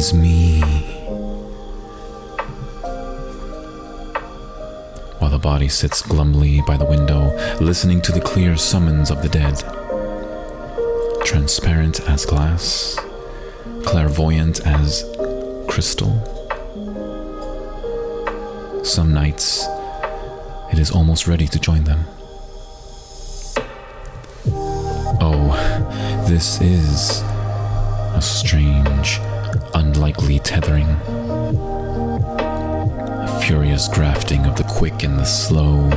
is me. While the body sits glumly by the window, listening to the clear summons of the dead. Transparent as glass, clairvoyant as crystal. Some nights, it is almost ready to join them. Oh, this is a strange, unlikely tethering. A furious grafting of the quick and the slow.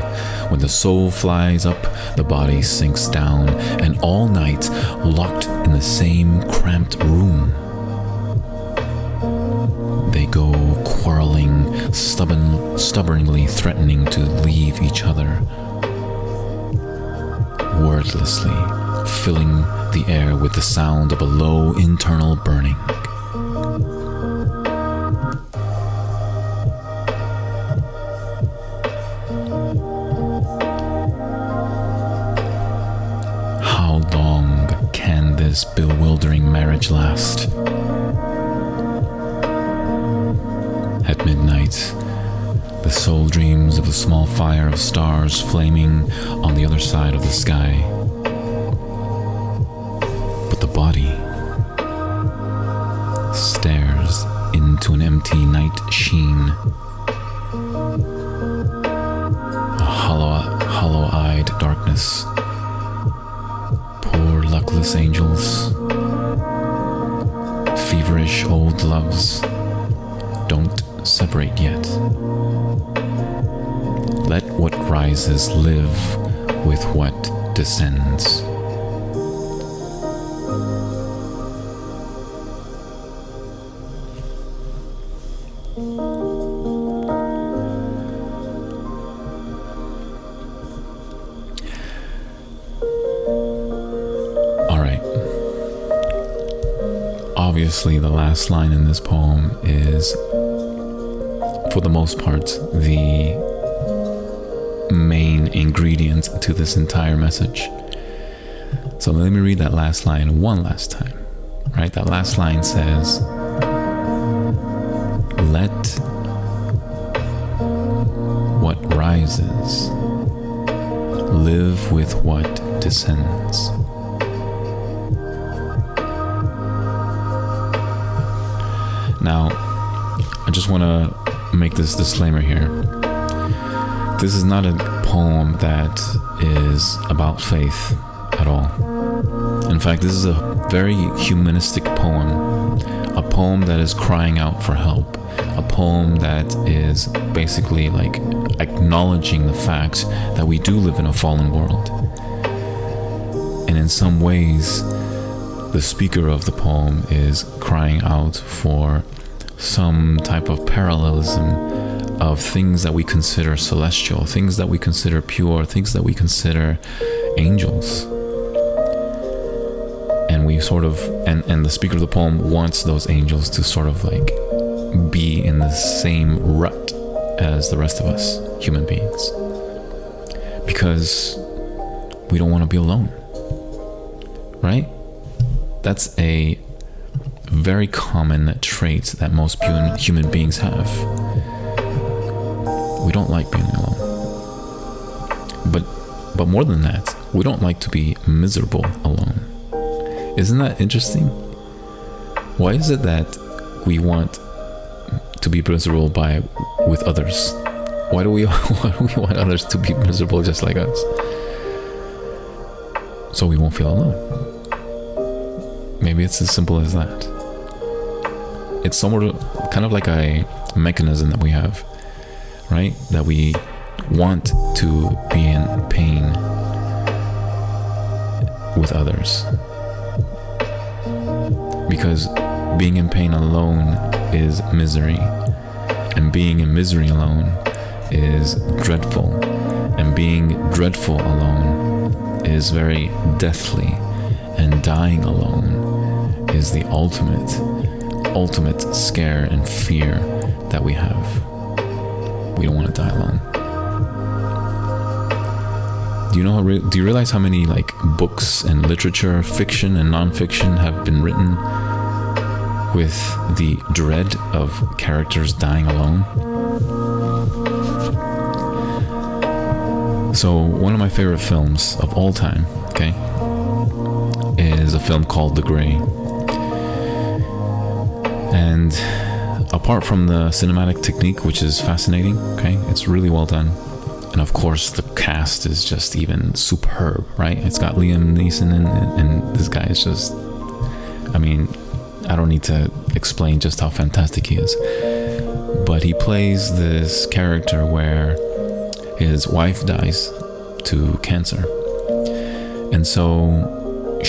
When the soul flies up, the body sinks down, and all night locked in the same cramped room. They go quarreling, stubbornly threatening to leave each other. Wordlessly, filling the air with the sound of a low internal burning. How long can this bewildering marriage last? At midnight, the soul dreams of a small fire of stars flaming on the other side of the sky. But the body stares into an empty night sheen. A hollow-eyed darkness. Poor luckless angels. Feverish old loves. Don't separate yet. Let what rises live with what descends. Alright. Obviously, the last line in this poem is, for the most part, the main ingredient to this entire message. So let me read that last line one last time. Right? That last line says, let what rises live with what descends. Now, I just want to make this disclaimer here. This is not a poem that is about faith at all. In fact, this is a very humanistic poem. A poem that is crying out for help. A poem that is basically like acknowledging the fact that we do live in a fallen world. And in some ways, the speaker of the poem is crying out for some type of parallelism of things that we consider celestial, things that we consider pure, things that we consider angels. And we sort of, and the speaker of the poem wants those angels to sort of like be in the same rut as the rest of us, human beings. Because we don't want to be alone. Right? That's a very common trait that most human beings have. We don't like being alone. But more than that, we don't like to be miserable alone. Isn't that interesting? Why is it that we want to be miserable with others? Why do we want others to be miserable just like us? So we won't feel alone. Maybe it's as simple as that. It's somewhat kind of like a mechanism that we have, right? That we want to be in pain with others. Because being in pain alone is misery. And being in misery alone is dreadful. And being dreadful alone is very deathly. And dying alone is the ultimate scare and fear that we have. We don't want to die alone. Do you realize how many like books and literature, fiction and non-fiction have been written with the dread of characters dying alone. So one of my favorite films of all time, okay, is a film called The Grey. And apart from the cinematic technique, which is fascinating, okay, it's really well done. And of course, the cast is just even superb, right? It's got Liam Neeson in it, and this guy is just, I mean, I don't need to explain just how fantastic he is. But he plays this character where his wife dies to cancer. And so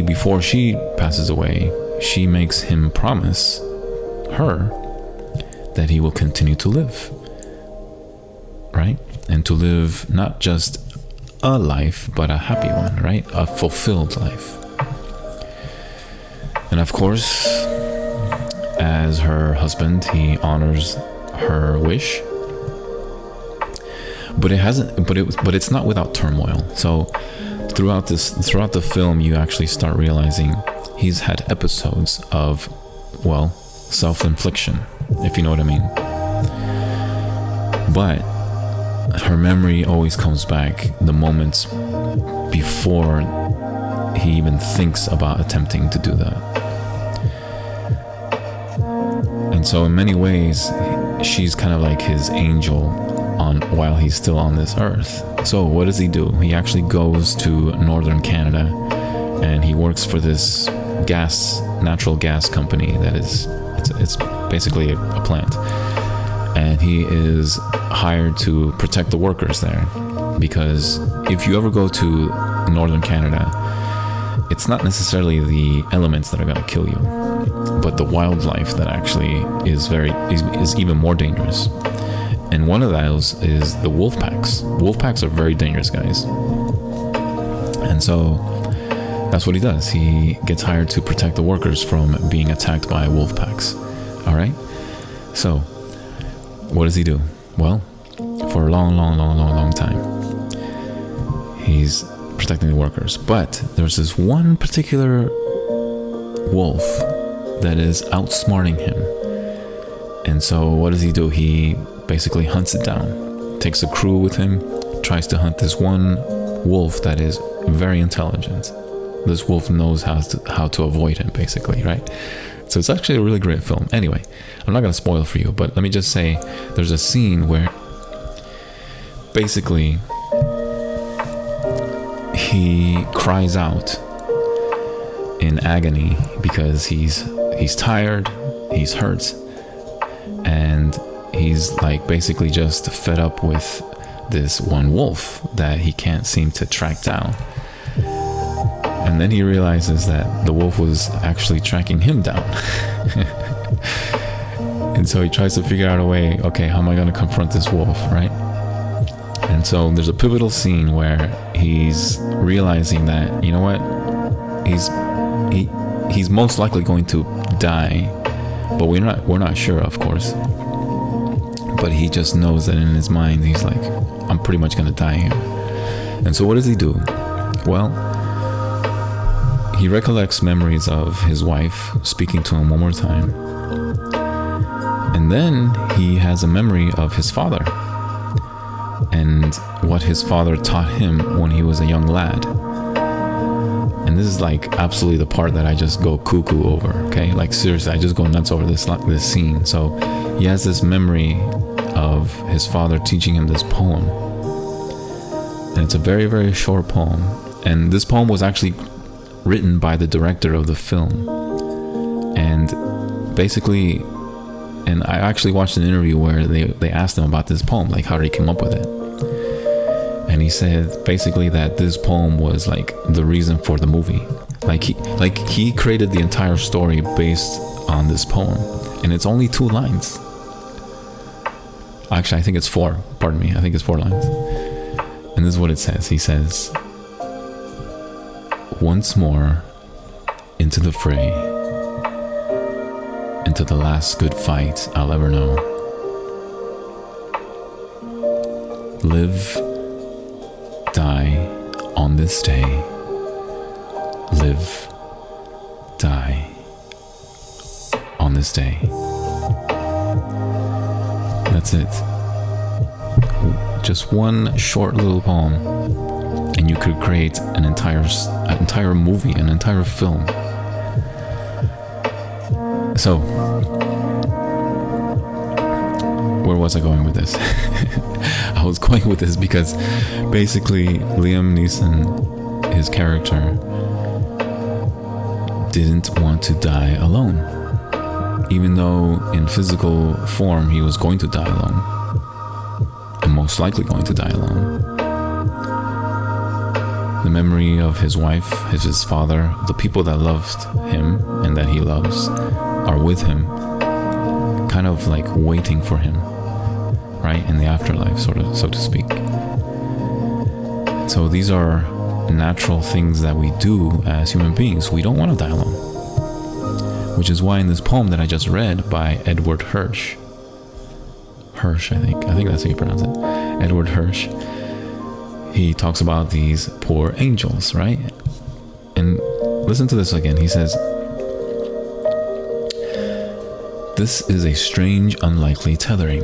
before she passes away, she makes him promise her that he will continue to live, right? And to live not just a life, but a happy one, right? A fulfilled life. And of course, as her husband, he honors her wish. But it's not without turmoil. So throughout the film, you actually start realizing he's had episodes of, well, self-infliction, if you know what I mean. But her memory always comes back the moments before he even thinks about attempting to do that. And so in many ways, she's kind of like his angel while he's still on this earth. So what does he do? He actually goes to northern Canada and he works for this natural gas company that is, it's basically a plant. And he is hired to protect the workers there, because if you ever go to northern Canada, it's not necessarily the elements that are going to kill you, but the wildlife that actually is even more dangerous. And one of those is the wolf packs. Wolf packs are very dangerous, guys. And so that's what he does. He gets hired to protect the workers from being attacked by wolf packs. All right. So what does he do? Well, for a long time, he's protecting the workers. But there's this one particular wolf that is outsmarting him. And so what does he do? He basically hunts it down, takes a crew with him, tries to hunt this one wolf that is very intelligent. This wolf knows how to avoid him, basically, right? So it's actually a really great film. Anyway, I'm not going to spoil for you, but let me just say there's a scene where basically he cries out in agony because he's tired, he's hurt, and he's like basically just fed up with this one wolf that he can't seem to track down. And then he realizes that the wolf was actually tracking him down. And so he tries to figure out a way, okay, how am I going to confront this wolf, right? And so there's a pivotal scene where he's realizing that, you know what, he's most likely going to die, but we're not sure, of course. But he just knows that in his mind, he's like, I'm pretty much going to die here. And so what does he do? Well, he recollects memories of his wife speaking to him one more time. And then he has a memory of his father and what his father taught him when he was a young lad. And this is like absolutely the part that I just go cuckoo over, okay? Like seriously, I just go nuts over this scene. So he has this memory of his father teaching him this poem. And it's a very, very short poem. And this poem was actually written by the director of the film. And basically, and I actually watched an interview where they asked him about this poem, like how did he come up with it? And he said basically that this poem was like the reason for the movie. Like he created the entire story based on this poem. And it's only 2 lines. Actually, I think it's 4. Pardon me. I think it's 4 lines. And this is what it says. He says, once more into the fray, into the last good fight I'll ever know. Live, die on this day. Live, die on on this day. That's it. Just one short little poem, and you could create an entire movie, an entire film. So, where was I going with this? I was going with this because basically Liam Neeson, his character, didn't want to die alone. Even though in physical form he was going to die alone. And most likely going to die alone. The memory of his wife, his father, the people that loved him and that he loves are with him, kind of like waiting for him, right? In the afterlife, sort of, so to speak. So these are natural things that we do as human beings. We don't want to die alone. Which is why in this poem that I just read by Edward Hirsch, I think that's how you pronounce it, Edward Hirsch, he talks about these poor angels, right? And listen to this again. He says, "This is a strange, unlikely tethering,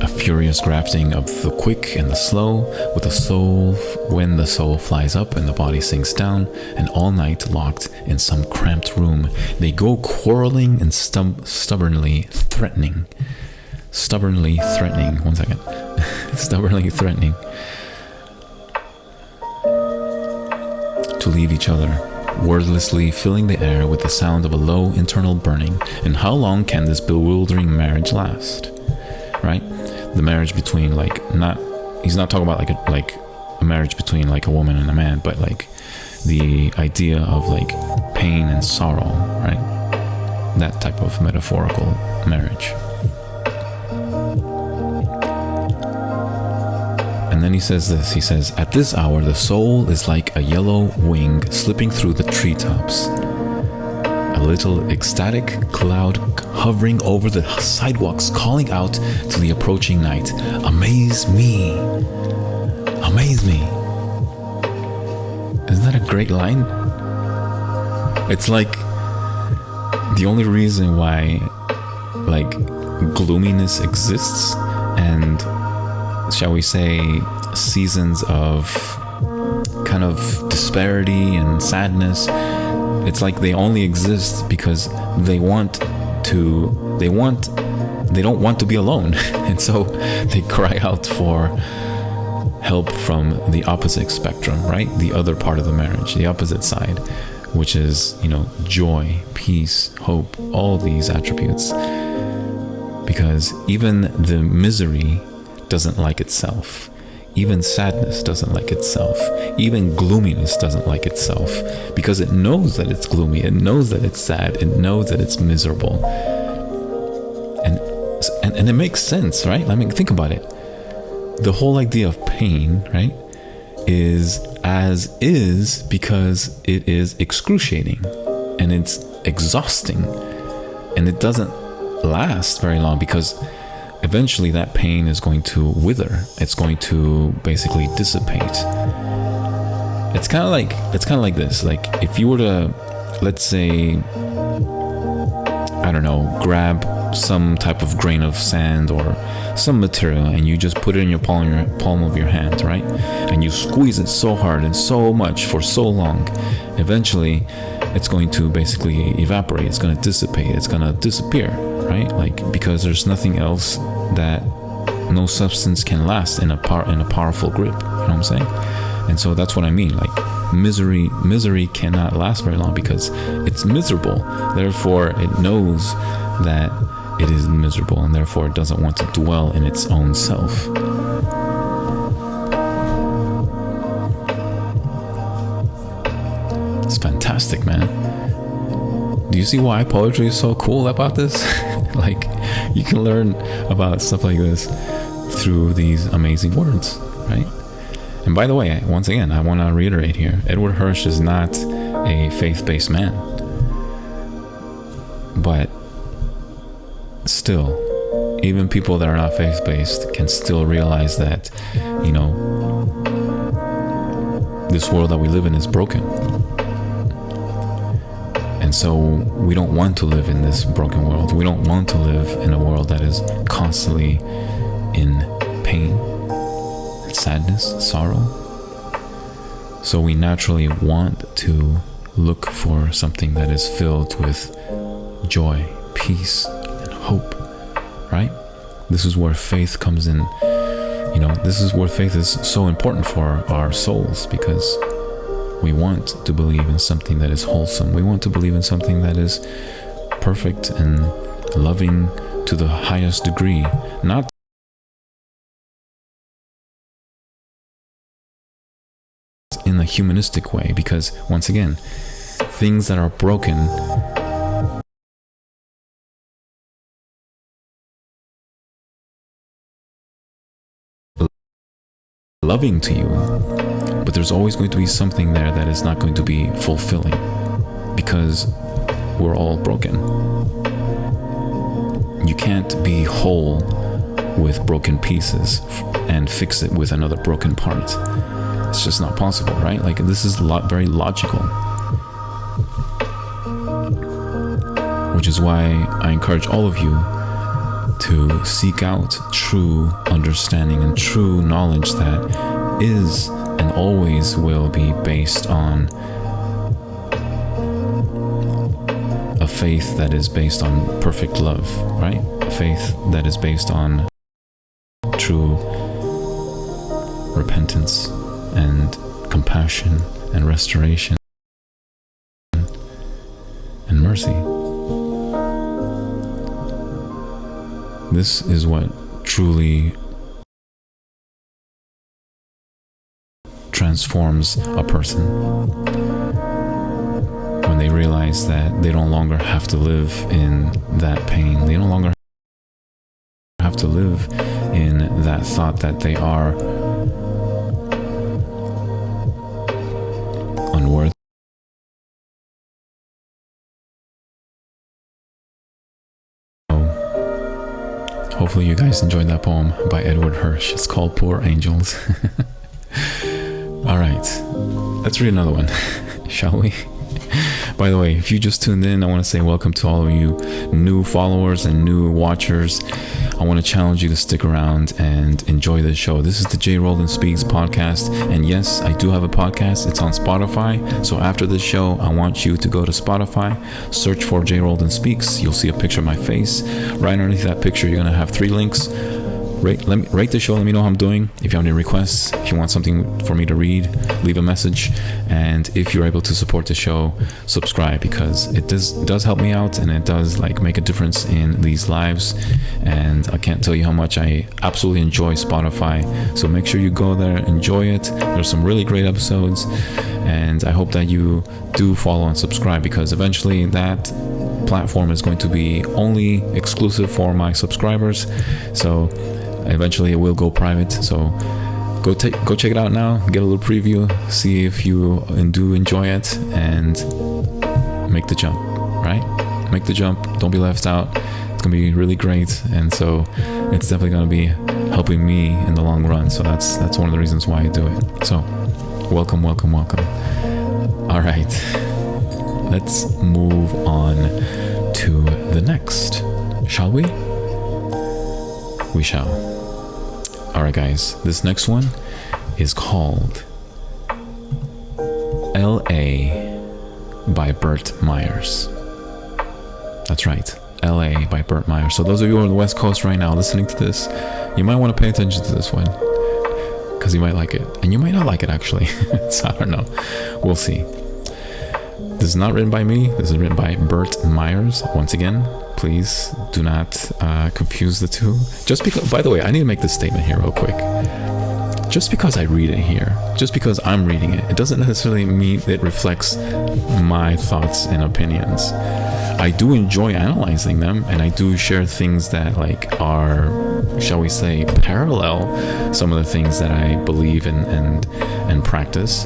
a furious grafting of the quick and the slow, with the soul when the soul flies up and the body sinks down, and all night locked in some cramped room, they go quarreling and stubbornly threatening. Stubbornly threatening to leave each other, wordlessly filling the air with the sound of a low internal burning. And how long can this bewildering marriage last?" Right? The marriage between he's not talking about like a marriage between like a woman and a man, but like the idea of like pain and sorrow, right? That type of metaphorical marriage. And then he says this, he says, "At this hour, the soul is like a yellow wing slipping through the treetops. A little ecstatic cloud hovering over the sidewalks, calling out to the approaching night, 'Amaze me, amaze me.'" Isn't that a great line? It's like the only reason why like gloominess exists and, shall we say, seasons of kind of disparity and sadness, it's like they only exist because they don't want to be alone. And so they cry out for help from the opposite spectrum, right? The other part of the marriage, the opposite side, which is, joy, peace, hope, all these attributes. Because even the misery doesn't like itself. Even sadness doesn't like itself. Even gloominess doesn't like itself, because it knows that it's gloomy. It knows that it's sad. It knows that it's miserable. And it makes sense, right? I mean, think about it. The whole idea of pain, right, is as is because it is excruciating and it's exhausting, and it doesn't last very long because eventually that pain is going to wither. It's going to basically dissipate. It's kind of like this. Like if you were to, let's say, I don't know, grab some type of grain of sand or some material and you just put it in your palm of your hand, right? And you squeeze it so hard and so much for so long, eventually it's going to basically evaporate. It's going to dissipate. It's going to disappear, right? Like, because there's nothing else, that no substance can last in a powerful grip. You know what I'm saying? And so that's what I mean. Like misery cannot last very long because it's miserable. Therefore, it knows that it is miserable, and therefore it doesn't want to dwell in its own self. It's fantastic, man. Do you see why poetry is so cool about this? Like, you can learn about stuff like this through these amazing words, right? And by the way, once again, I want to reiterate here, Edward Hirsch is not a faith-based man. But still, even people that are not faith-based can still realize that, this world that we live in is broken. And And so we don't want to live in this broken world. We don't want to live in a world that is constantly in pain, sadness, sorrow. So we naturally want to look for something that is filled with joy, peace, and hope, right? This is where faith comes in. This is where faith is so important for our souls, because we want to believe in something that is wholesome. We want to believe in something that is perfect and loving to the highest degree, not in a humanistic way, because once again, things that are broken loving to you, but there's always going to be something there that is not going to be fulfilling, because we're all broken. You can't be whole with broken pieces and fix it with another broken part. It's just not possible, right? Like, this is very logical. Which is why I encourage all of you to seek out true understanding and true knowledge that is and always will be based on a faith that is based on perfect love, right? A faith that is based on true repentance and compassion and restoration and mercy. This is what truly transforms a person, when they realize that they no longer have to live in that pain. They no longer have to live in that thought that they are unworthy. Hopefully you guys enjoyed that poem by Edward Hirsch. It's called Poor Angels. All right, let's read another one, shall we? By the way, if you just tuned in, I want to say welcome to all of you new followers and new watchers. I want to challenge you to stick around and enjoy this show. This is the J. Roldan Speaks podcast. And yes, I do have a podcast. It's on Spotify. So after this show, I want you to go to Spotify, search for J. Roldan Speaks. You'll see a picture of my face. Right underneath that picture, you're going to have 3 links. Rate the show. Let me know how I'm doing. If you have any requests, if you want something for me to read, leave a message. And if you're able to support the show, subscribe, because it does help me out, and it does make a difference in these lives. And I can't tell you how much I absolutely enjoy Spotify. So make sure you go there, enjoy it. There's some really great episodes, and I hope that you do follow and subscribe, because eventually that platform is going to be only exclusive for my subscribers. So eventually it will go private. So go check it out now, get a little preview, see if you do enjoy it, and make the jump, right? Make the jump, don't be left out. It's gonna be really great, and so it's definitely gonna be helping me in the long run. So that's one of the reasons why I do it. So welcome. All right, let's move on to the next, shall we? We shall. Alright guys, this next one is called L.A. by Burt Myers. That's right, L.A. by Burt Myers. So those of you who are on the West Coast right now listening to this, you might want to pay attention to this one, because you might like it, and you might not like it actually. So I don't know, we'll see. This is not written by me, this is written by Burt Myers. Once again, please do not confuse the two. Just because, by the way, I need to make this statement here real quick. Just because I read it here, just because I'm reading it, it doesn't necessarily mean it reflects my thoughts and opinions. I do enjoy analyzing them, and I do share things that are, shall we say, parallel some of the things that I believe and practice.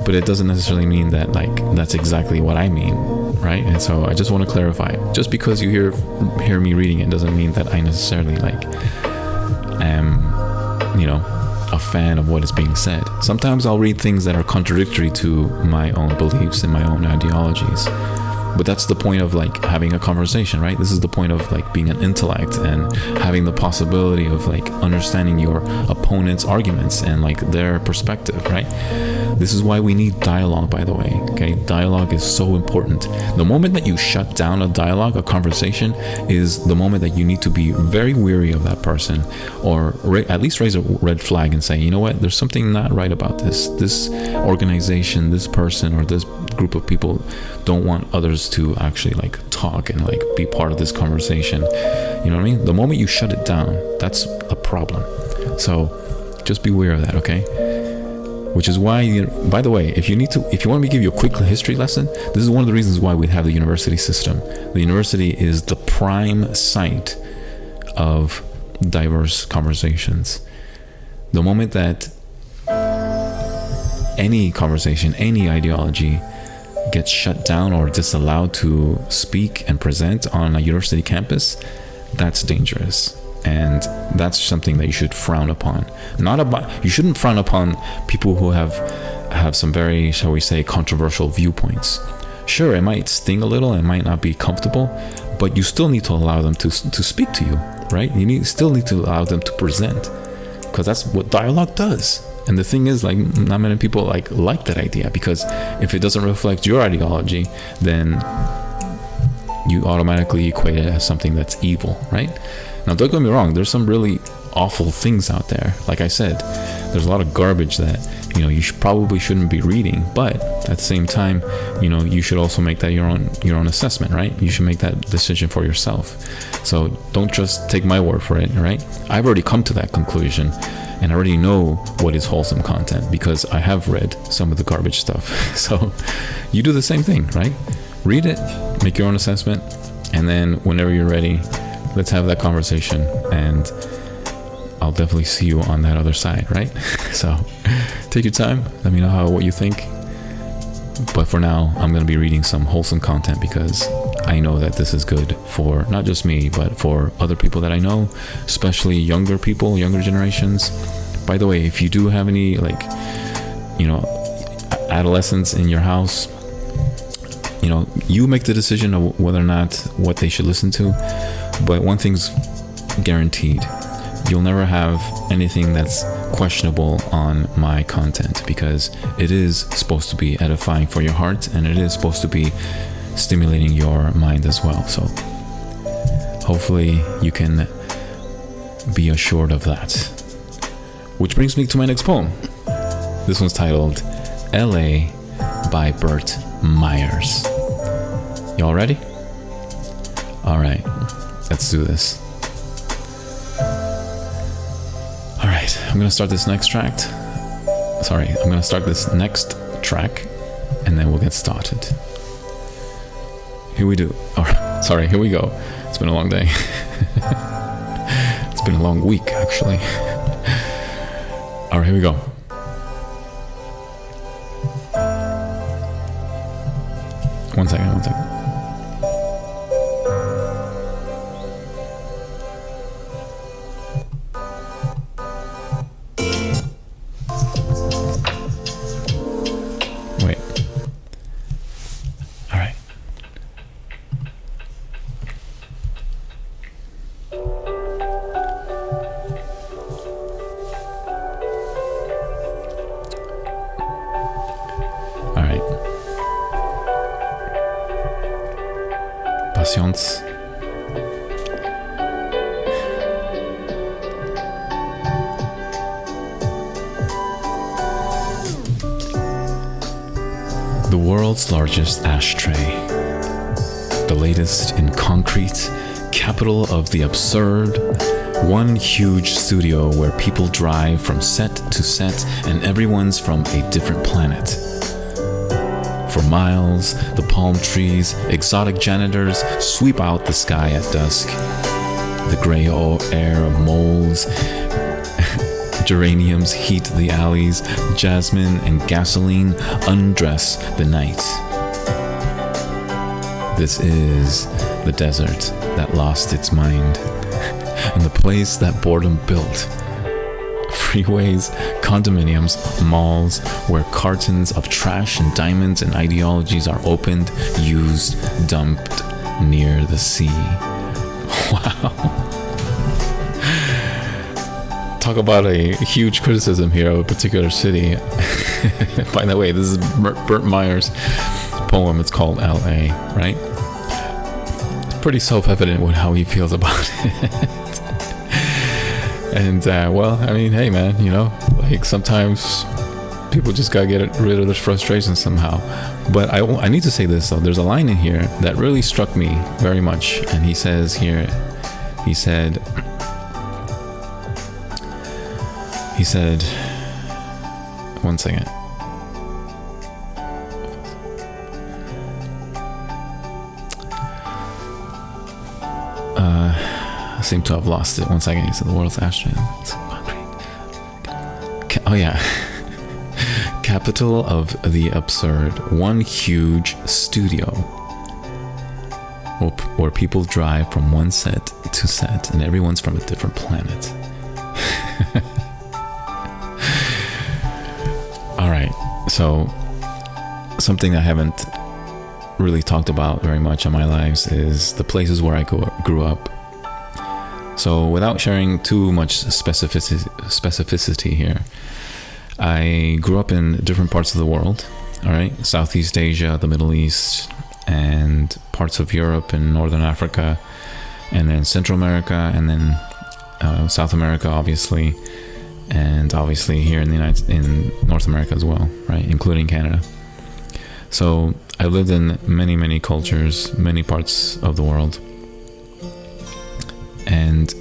But it doesn't necessarily mean that that's exactly what I mean, right? And so I just want to clarify. Just because you hear me reading it doesn't mean that I necessarily am, a fan of what is being said. Sometimes I'll read things that are contradictory to my own beliefs and my own ideologies. But that's the point of like having a conversation, right? This is the point of like being an intellect and having the possibility of like understanding your opponent's arguments and like their perspective, right? This is why we need dialogue, by the way. Okay, dialogue is so important. The moment that you shut down a dialogue, a conversation, is the moment that you need to be very weary of that person, or at least raise a red flag and say, you know what, there's something not right about this organization, this person, or this group of people don't want others to actually like talk and like be part of this conversation. You know what I mean? The moment you shut it down, that's a problem. So just be aware of that, okay? Which is why, by the way, if you want me to give you a quick history lesson, this is one of the reasons why we have the university system. The university is the prime site of diverse conversations. The moment that any conversation, any ideology gets shut down or disallowed to speak and present on a university campus, that's dangerous. And that's something that you should frown upon. You shouldn't frown upon people who have some very, shall we say, controversial viewpoints. Sure, it might sting a little, it might not be comfortable, but you still need to allow them to speak to you, right? Still need to allow them to present, because that's what dialogue does. And the thing is, like, not many people like that idea, because if it doesn't reflect your ideology, then you automatically equate it as something that's evil, right? Now, don't get me wrong, there's some really awful things out there. Like I said, there's a lot of garbage that, you probably shouldn't be reading, but at the same time, you should also make that your own assessment, right? You should make that decision for yourself. So don't just take my word for it, right? I've already come to that conclusion, and I already know what is wholesome content because I have read some of the garbage stuff. So you do the same thing, right? Read it, make your own assessment, and then whenever you're ready, let's have that conversation, and I'll definitely see you on that other side, right? So take your time, let me know what you think. But for now, I'm going to be reading some wholesome content because I know that this is good for not just me, but for other people that I know, especially younger people, younger generations. By the way, if you do have any adolescents in your house, you make the decision of whether or not what they should listen to. But one thing's guaranteed, you'll never have anything that's questionable on my content, because it is supposed to be edifying for your heart, and it is supposed to be stimulating your mind as well. So hopefully you can be assured of that. Which brings me to my next poem. This one's titled LA by Burt Myers. Y'all ready? All right, let's do this. All right, I'm gonna start this next track, and then we'll get started. Here we go. It's been a long day. It's been a long week, actually. All right, here we go. One second. Wait. All right. All right. Patience. The world's largest ashtray, the latest in concrete, capital of the absurd, one huge studio where people drive from set to set and everyone's from a different planet. For miles, the palm trees, exotic janitors sweep out the sky at dusk. The gray air of molds, geraniums heat the alleys, jasmine and gasoline undress the night. This is the desert that lost its mind, and the place that boredom built. freeways, condominiums, malls, where cartons of trash and diamonds and ideologies are opened, used, dumped near the sea. Wow. Talk about a huge criticism here of a particular city. By the way, this is Burt Myers' poem. It's called L.A., right? It's pretty self-evident with how he feels about it. And, well, I mean, hey, man, you know, like sometimes people just gotta get rid of their frustration somehow. But I need to say this, though. There's a line in here that really struck me very much. And he says here, he said, one second. I seem to have lost it. One second. He said the world's astronaut. Oh yeah. Capital of the absurd. One huge studio where people drive from one set to set and everyone's from a different planet. All right. So something I haven't really talked about very much in my lives is the places where I grew up. So without sharing too much specificity here, I grew up in different parts of the world, all right? Southeast Asia, the Middle East, and parts of Europe and Northern Africa, and then Central America, and then South America, obviously, and obviously here in North America as well, right? Including Canada. So I lived in many, many cultures, many parts of the world. And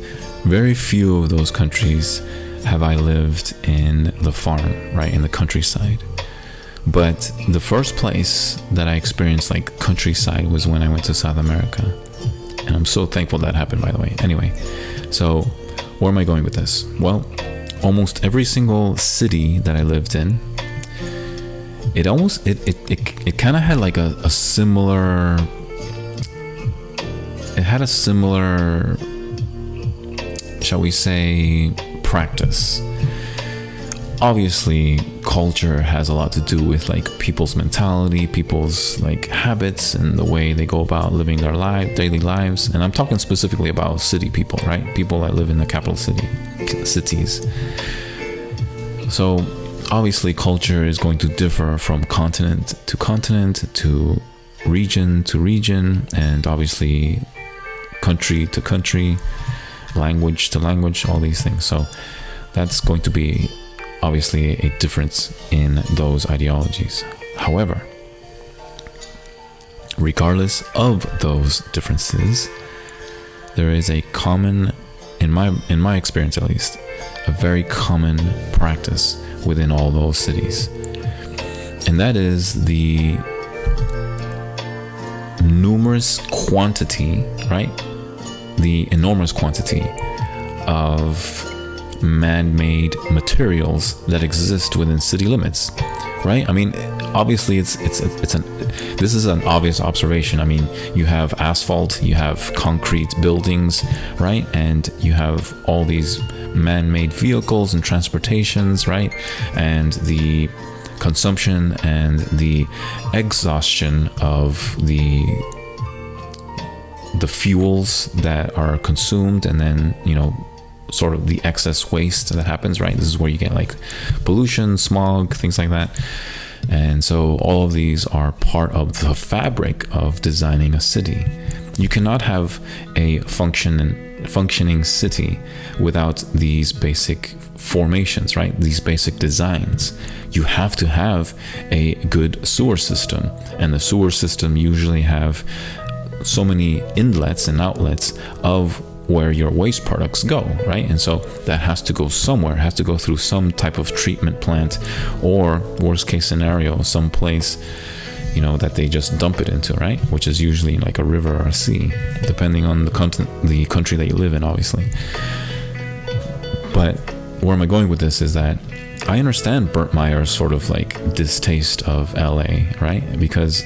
very few of those countries have I lived in the farm, right, in the countryside. But the first place that I experienced like countryside was when I went to South America. And I'm so thankful that happened, by the way. Anyway, so where am I going with this? Well, almost every single city that I lived in, it kind of had like a similar, shall we say, practice. Obviously, culture has a lot to do with like people's mentality, people's like habits, and the way they go about living their daily lives. And I'm talking specifically about city people, right? People that live in the capital cities. So obviously, culture is going to differ from continent to region, and obviously country to country, language to language, all these things. So that's going to be obviously a difference in those ideologies. However, regardless of those differences, there is a common, in my experience at least, a very common practice within all those cities. And that is the numerous quantity, right? The enormous quantity of man-made materials that exist within city limits, right? I mean, obviously this is an obvious observation. I mean, you have asphalt, you have concrete buildings, right? And you have all these man-made vehicles and transportations, right? And the consumption and the exhaustion of the fuels that are consumed, and then, you know, sort of the excess waste that happens, right? This is where you get like pollution, smog, things like that. And so all of these are part of the fabric of designing a city. You cannot have a functioning city without these basic formations, right? These basic designs. You have to have a good sewer system, and the sewer system usually have so many inlets and outlets of where your waste products go, right? And so that has to go somewhere, has to go through some type of treatment plant, or worst case scenario, some place, you know, that they just dump it into, right? Which is usually like a river or a sea, depending on the country that you live in, obviously. But where am I going with this is that I understand Burt Myers' sort of like distaste of LA, right? Because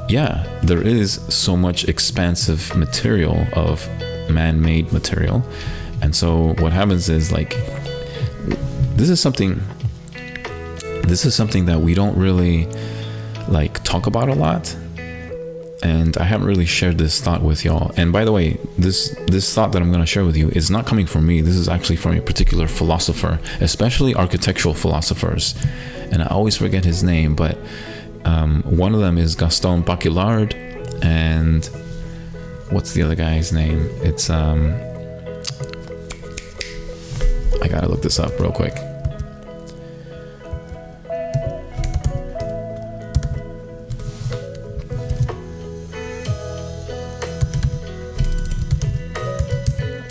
yeah, there is so much expansive material of man-made material. And so what happens is like this is something that we don't really like talk about a lot, and I haven't really shared this thought with y'all. And by the way, this thought that I'm going to share with you is not coming from me. This is actually from a particular philosopher, especially architectural philosophers, and I always forget his name, but one of them is Gaston Bachelard, and what's the other guy's name? It's I gotta look this up real quick.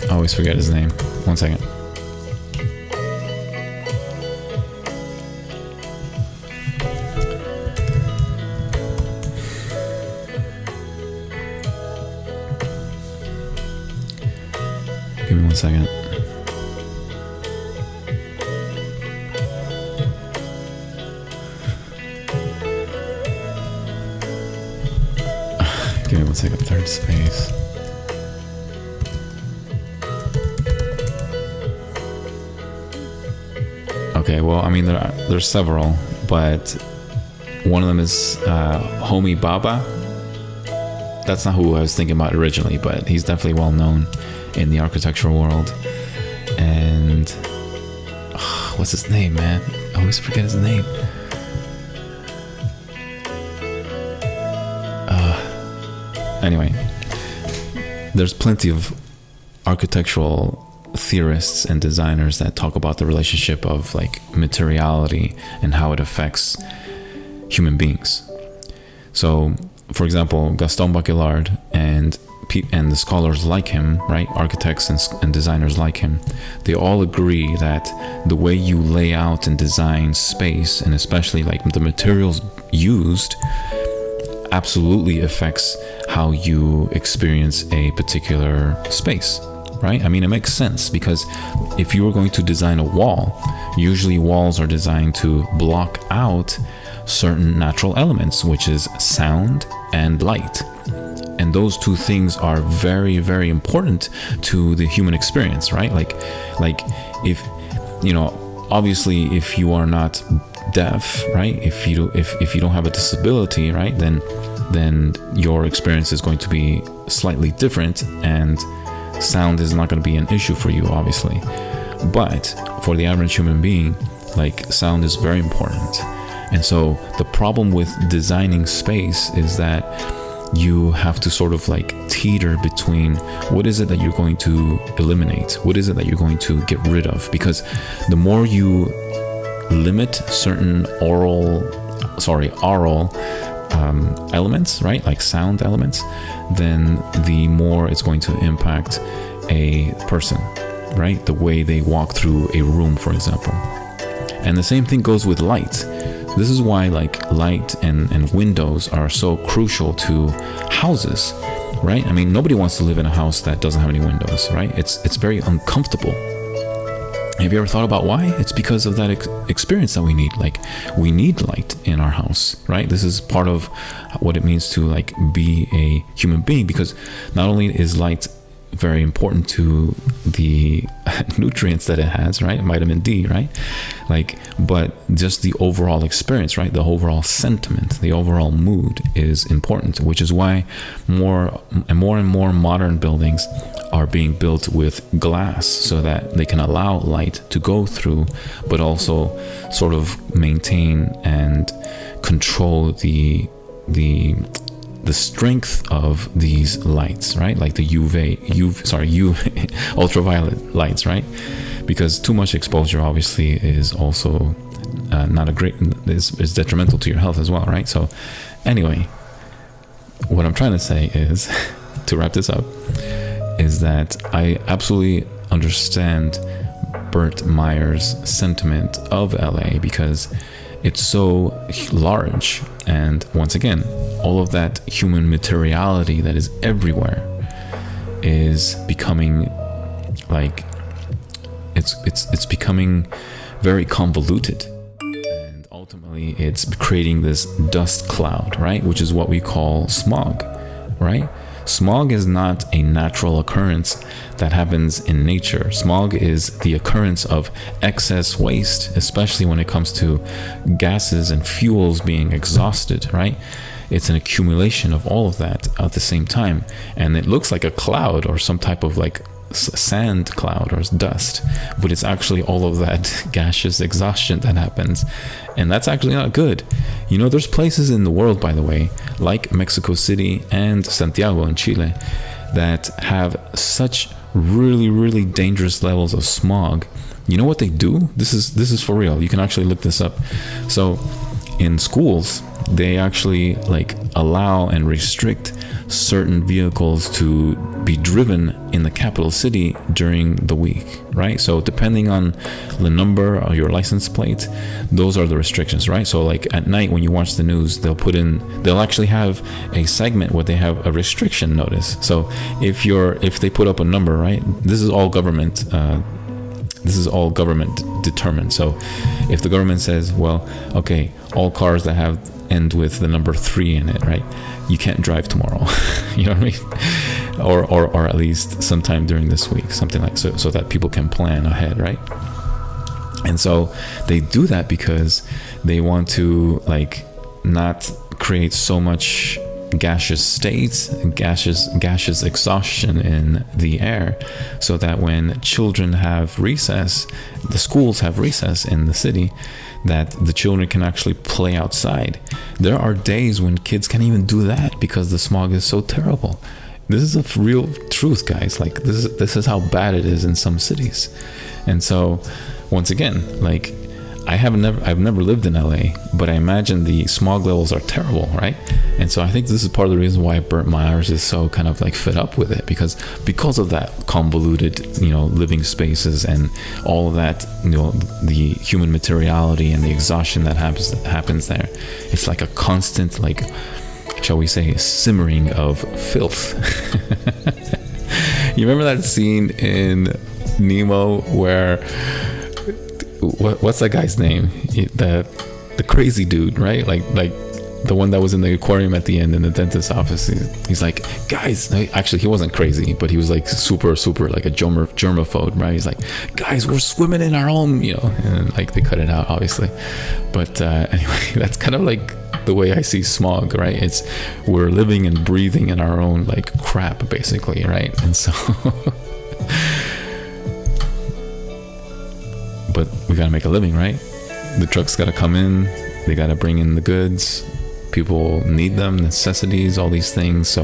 I always forget his name. One second. Give me 1 second. Give me 1 second. Third space. Okay, well, I mean, there's several, but one of them is Homi Bhabha. That's not who I was thinking about originally, but he's definitely well known in the architectural world. And what's his name, man? I always forget his name. Anyway, there's plenty of architectural theorists and designers that talk about the relationship of like materiality and how it affects human beings. So, for example, Gaston Bachelard and the scholars like him, right, architects and designers like him, they all agree that the way you lay out and design space, and especially like the materials used, absolutely affects how you experience a particular space, right? I mean, it makes sense, because if you were going to design a wall, usually walls are designed to block out certain natural elements, which is sound and light. And those two things are very, very important to the human experience, right? Like if, you know, obviously if you are not deaf, right? If you don't have a disability, right? Then your experience is going to be slightly different, and sound is not going to be an issue for you, obviously. But for the average human being, like, sound is very important. And so the problem with designing space is that you have to sort of like teeter between what is it that you're going to eliminate, what is it that you're going to get rid of, because the more you limit certain oral elements, right, like sound elements, then the more it's going to impact a person, right, the way they walk through a room, for example. And the same thing goes with light. This is why like light and windows are so crucial to houses, right? I mean, nobody wants to live in a house that doesn't have any windows, right? It's very uncomfortable. Have you ever thought about why? It's because of that experience that we need. Like, we need light in our house, right? This is part of what it means to like be a human being, because not only is light very important to the nutrients that it has, right? Vitamin D, right? Like, but just the overall experience, right? The overall sentiment, the overall mood is important, which is why more and more modern buildings are being built with glass so that they can allow light to go through, but also sort of maintain and control the strength of these lights, right? Like the U ultraviolet lights, right? Because too much exposure obviously is also is detrimental to your health as well, right? So anyway, what I'm trying to say is, to wrap this up, is that I absolutely understand Burt Meyer's sentiment of LA, because it's so large, and once again, all of that human materiality that is everywhere is becoming like it's becoming very convoluted, and ultimately it's creating this dust cloud, right, which is what we call smog, right? Smog is not a natural occurrence that happens in nature. Smog is the occurrence of excess waste, especially when it comes to gases and fuels being exhausted, right? It's an accumulation of all of that at the same time. And it looks like a cloud or some type of like sand cloud or dust, but it's actually all of that gaseous exhaustion that happens, and that's actually not good. You know, there's places in the world, by the way, like Mexico City and Santiago in Chile, that have such really dangerous levels of smog. You know what they do? This is for real. You can actually look this up. So in schools, they actually like allow and restrict certain vehicles to be driven in the capital city during the week, right? So depending on the number of your license plate, those are the restrictions, right? So like at night when you watch the news, they'll actually have a segment where they have a restriction notice. So if they put up a number, right? This is all government determined. So if the government says, well, okay, all cars that end with the number 3 in it, right? You can't drive tomorrow. You know what I mean? Or at least sometime during this week, something like so that people can plan ahead, right? And so they do that because they want to like not create so much gaseous states, gaseous exhaustion in the air, so that when children have recess, the schools have recess in the city, that the children can actually play outside. There are days when kids can't even do that because the smog is so terrible. This is a real truth, guys. Like this is how bad it is in some cities. And so once again, like I've never lived in LA, but I imagine the smog levels are terrible, right? And so I think this is part of the reason why Burt Myers is so kind of like fed up with it, because of that convoluted, you know, living spaces and all of that, you know, the human materiality and the exhaustion that happens there. It's like a constant, like, shall we say, simmering of filth. You remember that scene in Nemo where what's that guy's name? The crazy dude, right? Like the one that was in the aquarium at the end in the dentist's office. He's like, guys, actually he wasn't crazy, but he was like super like a germaphobe, right? He's like, guys, we're swimming in our own, you know, and like they cut it out obviously. But anyway, that's kind of like the way I see smog, right? We're living and breathing in our own like crap basically, right? And so but we gotta make a living, right? The trucks gotta come in, they gotta bring in the goods, people need them, necessities, all these things. So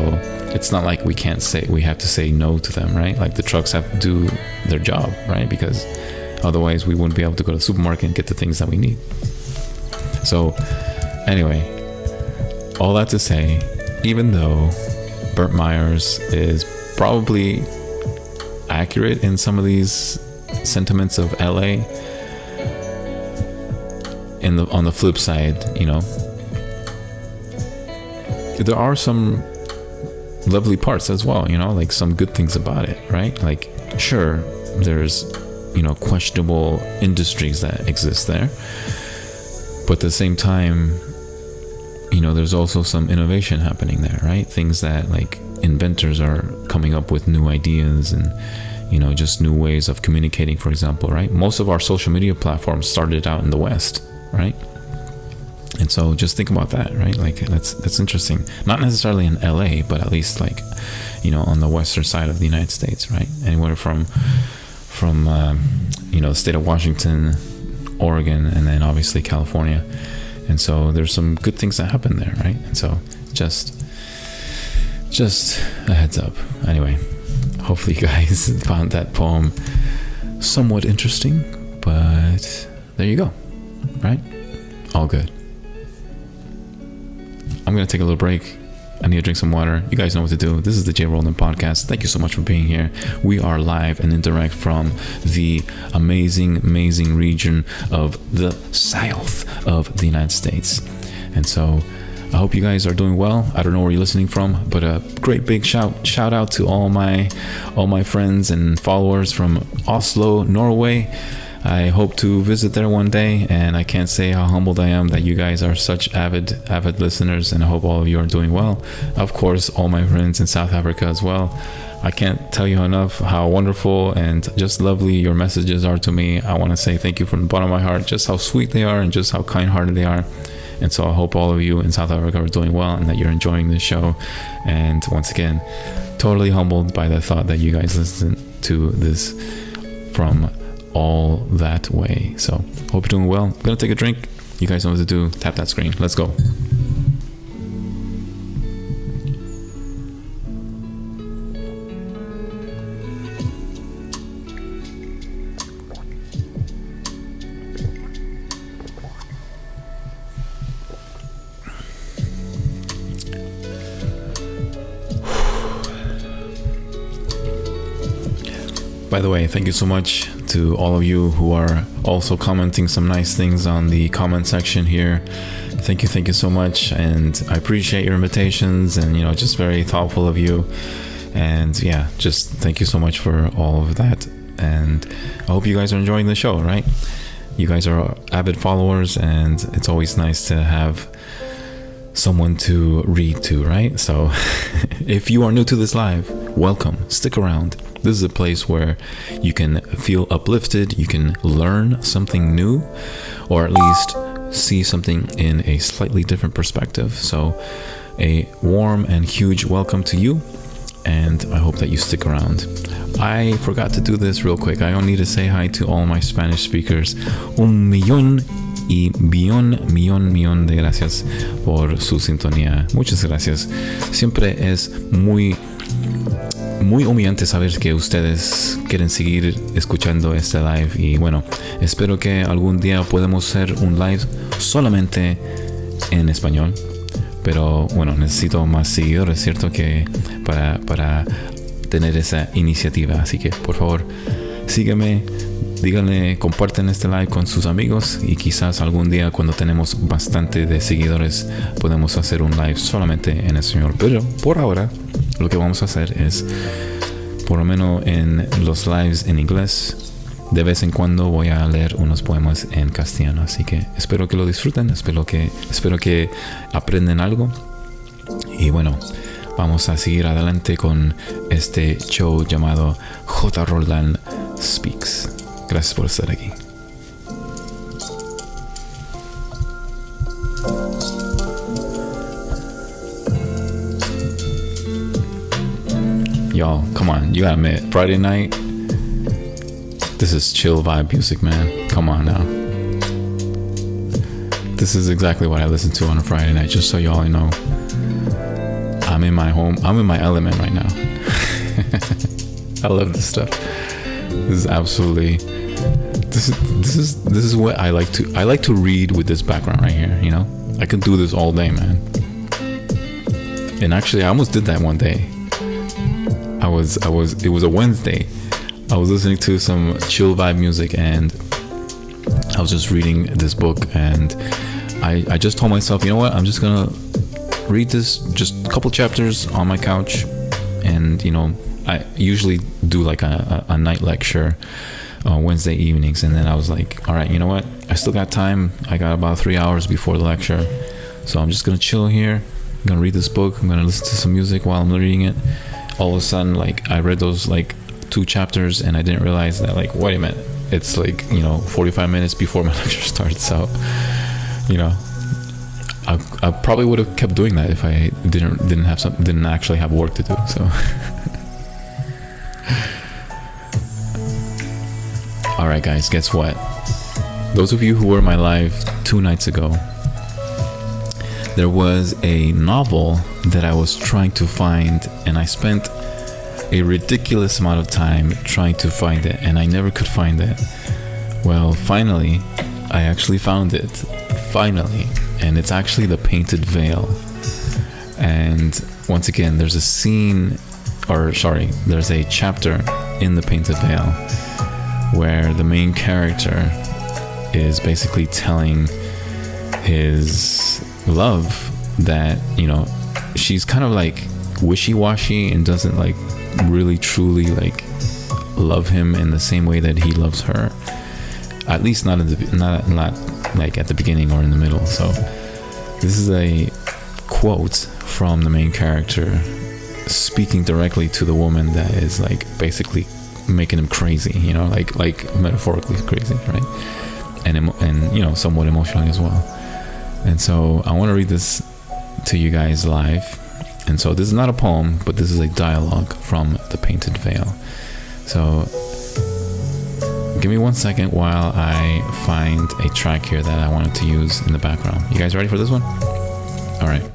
it's not like we have to say no to them, right? Like the trucks have to do their job, right? Because otherwise we wouldn't be able to go to the supermarket and get the things that we need. So anyway, all that to say, even though Burt Myers is probably accurate in some of these sentiments of LA, on the flip side, you know, there are some lovely parts as well, you know, like some good things about it, right? Like, sure, there's, you know, questionable industries that exist there, but at the same time, you know, there's also some innovation happening there, right? Things that like inventors are coming up with new ideas and, you know, just new ways of communicating, for example, right? Most of our social media platforms started out in the West, right? And so just think about that, right? Like that's interesting. Not necessarily in LA, but at least like, you know, on the western side of the United States, right? Anywhere from you know, the state of Washington, Oregon, and then obviously California. And so there's some good things that happen there, right? And so just a heads up. Anyway, hopefully you guys found that poem somewhat interesting, but there you go, right? All good. I'm going to take a little break. I need to drink some water. You guys know what to do. This is the Jay Roland Podcast. Thank you so much for being here. We are live and indirect from the amazing region of the south of the United States. And so I hope you guys are doing well. I don't know where you're listening from, but a great big shout out to all my friends and followers from Oslo, Norway. I hope to visit there one day, and I can't say how humbled I am that you guys are such avid listeners, and I hope all of you are doing well. Of course, all my friends in South Africa as well. I can't tell you enough how wonderful and just lovely your messages are to me. I want to say thank you from the bottom of my heart, just how sweet they are and just how kind-hearted they are. And so I hope all of you in South Africa are doing well and that you're enjoying this show. And once again, totally humbled by the thought that you guys listen to this from all that way. So hope you're doing well. I'm gonna take a drink. You guys know what to do. Tap that screen. Let's go. By the way, thank you so much to all of you who are also commenting some nice things on the comment section here. Thank you so much, and I appreciate your invitations, and just very thoughtful of you. And yeah, just thank you so much for all of that, and I hope you guys are enjoying the show, right? You guys are avid followers, and it's always nice to have someone to read to, right? So if you are new to this live, welcome, stick around. This is a place where you can feel uplifted, you can learn something new, or at least see something in a slightly different perspective. So a warm and huge welcome to you, and I hope that you stick around. I forgot to do this real quick. I need to say hi to all my Spanish speakers. Un millón de gracias por su sintonía. Muchas gracias. Siempre es muy humillante saber que ustedes quieren seguir escuchando este live, y bueno, espero que algún día podamos hacer un live solamente en español, pero bueno, necesito más seguidores, ¿cierto? Que para tener esa iniciativa, así que por favor sígueme, díganle, comparten este live con sus amigos, y quizás algún día cuando tenemos bastante de seguidores podemos hacer un live solamente en español. Pero por ahora lo que vamos a hacer es, por lo menos en los lives en inglés, de vez en cuando voy a leer unos poemas en castellano, así que espero que lo disfruten, espero que aprenden algo, y bueno, vamos a seguir adelante con este show llamado J. Roldán Speaks. Gracias por estar aquí. Y'all, come on, you gotta admit, Friday night, this is chill vibe music, man. Come on now. This is exactly what I listen to on a Friday night, just so y'all know. I'm in my home, I'm in my element right now. I love this stuff. This is absolutely, this is what I like to read with this background right here, I could do this all day, man. And actually I almost did that one day. It was a Wednesday. I was listening to some chill vibe music, and I was just reading this book, and I just told myself, you know what, I'm just gonna read this, just a couple chapters on my couch. And I usually do like a night lecture on Wednesday evenings, and then I was like, all right, you know what, I still got time. I got about 3 hours before the lecture, so I'm just gonna chill here. I'm gonna read this book, I'm gonna listen to some music while I'm reading it. All of a sudden, I read those 2 chapters, and I didn't realize that, wait a minute, it's 45 minutes before my lecture starts. So I probably would have kept doing that if I didn't actually have work to do. So all right, guys, guess what? Those of you who were in my live 2 nights ago, there was a novel that I was trying to find, and I spent a ridiculous amount of time trying to find it, and I never could find it. Well, finally, I actually found it. Finally. And it's actually The Painted Veil. And once again, there's a chapter in The Painted Veil where the main character is basically telling his love that, she's kind of wishy-washy and doesn't really truly love him in the same way that he loves her. At least not not like at the beginning or in the middle. So this is a quote from the main character speaking directly to the woman that is like basically making him crazy, you know, like metaphorically crazy, right? And you know, somewhat emotionally as well. And so I want to read this to you guys live. And so this is not a poem, but this is a dialogue from The Painted Veil. So give me 1 second while I find a track here that I wanted to use in the background. You guys ready for this one? All right.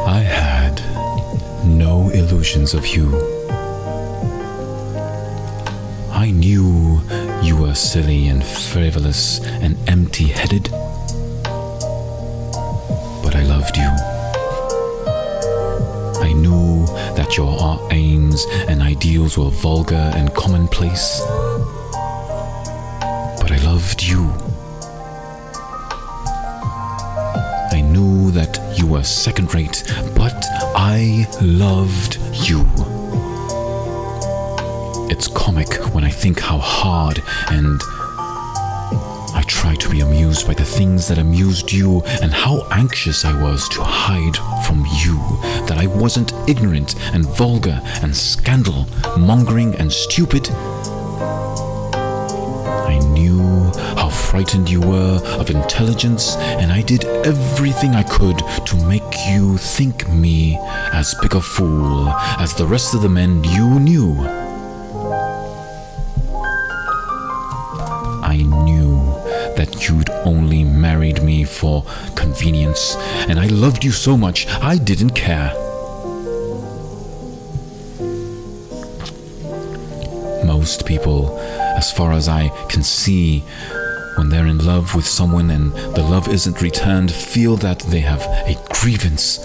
I had no illusions of you. I knew you were silly and frivolous and empty-headed, but I loved you. I knew that your aims and ideals were vulgar and commonplace, but I loved you. I knew that you were second-rate, but I loved you. It's comic when I think how hard and I tried to be amused by the things that amused you, and how anxious I was to hide from you that I wasn't ignorant and vulgar and scandal-mongering and stupid. I knew how frightened you were of intelligence, and I did everything I could to make you think me as big a fool as the rest of the men you knew. I knew that you'd only married me for convenience, and I loved you so much I didn't care. Most people, as far as I can see, when they're in love with someone and the love isn't returned, feel that they have a grievance.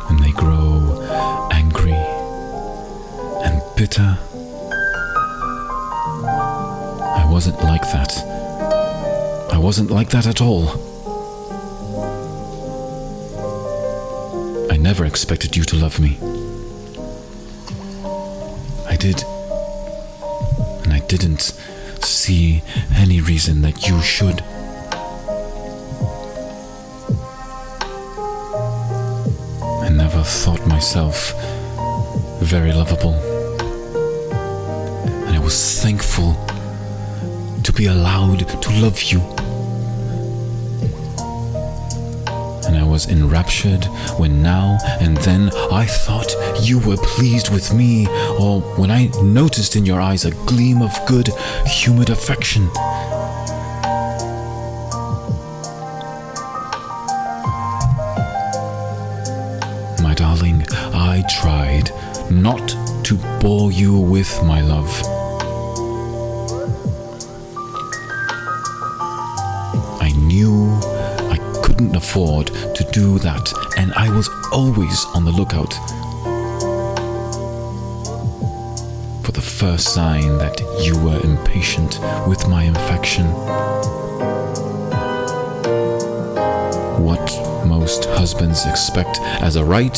And they grow angry and bitter. I wasn't like that. I wasn't like that at all. I never expected you to love me. I did. And I didn't see any reason that you should. I never thought myself very lovable. And I was thankful to be allowed to love you. And I was enraptured when now and then I thought you were pleased with me, or when I noticed in your eyes a gleam of good, humid affection. My darling, I tried not to bore you with my love. I knew I couldn't afford to do that, and I was always on the lookout for the first sign that you were impatient with my affection. What most husbands expect as a right,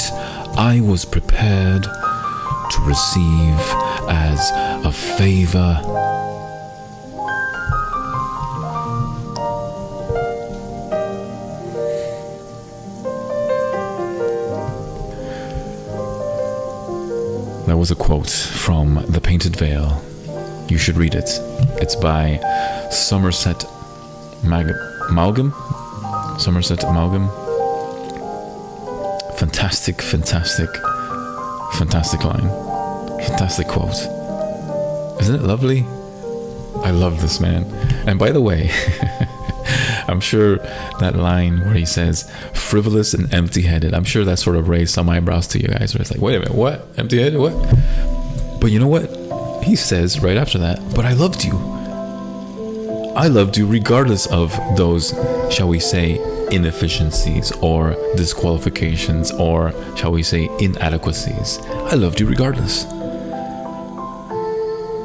I was prepared to receive as a favor. That was a quote from The Painted Veil. You should read it. It's by Somerset Maugham. Somerset Maugham. Fantastic line. Fantastic quote. Isn't it lovely? I love this man. And by the way, I'm sure that line where he says frivolous and empty-headed, I'm sure that sort of raised some eyebrows to you guys, where it's like, wait a minute, what? Empty-headed, what? But you know what? He says right after that, but I loved you. I loved you regardless of those, shall we say, inefficiencies or disqualifications, or shall we say, inadequacies. I loved you regardless.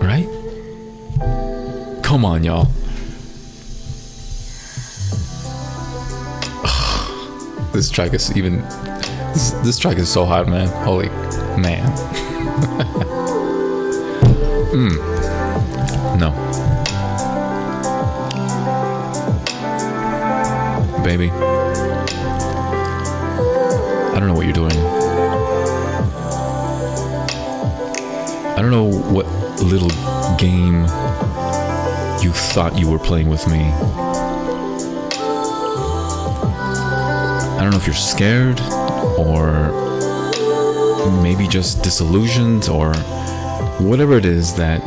Right? Come on, y'all. This track is even... This track is so hot, man. Holy man. No. Baby. I don't know what you're doing. I don't know what little game you thought you were playing with me. I don't know if you're scared or maybe just disillusioned or whatever it is that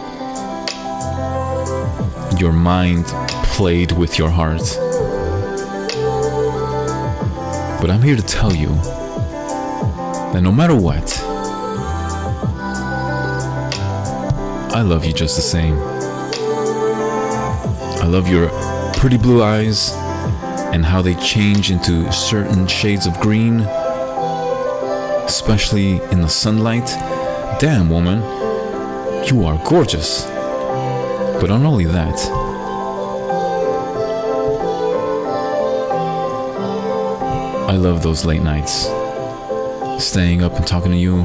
your mind played with your heart. But I'm here to tell you that no matter what, I love you just the same. I love your pretty blue eyes and how they change into certain shades of green, especially in the sunlight. Damn, woman, you are gorgeous. But not only that, I love those late nights, staying up and talking to you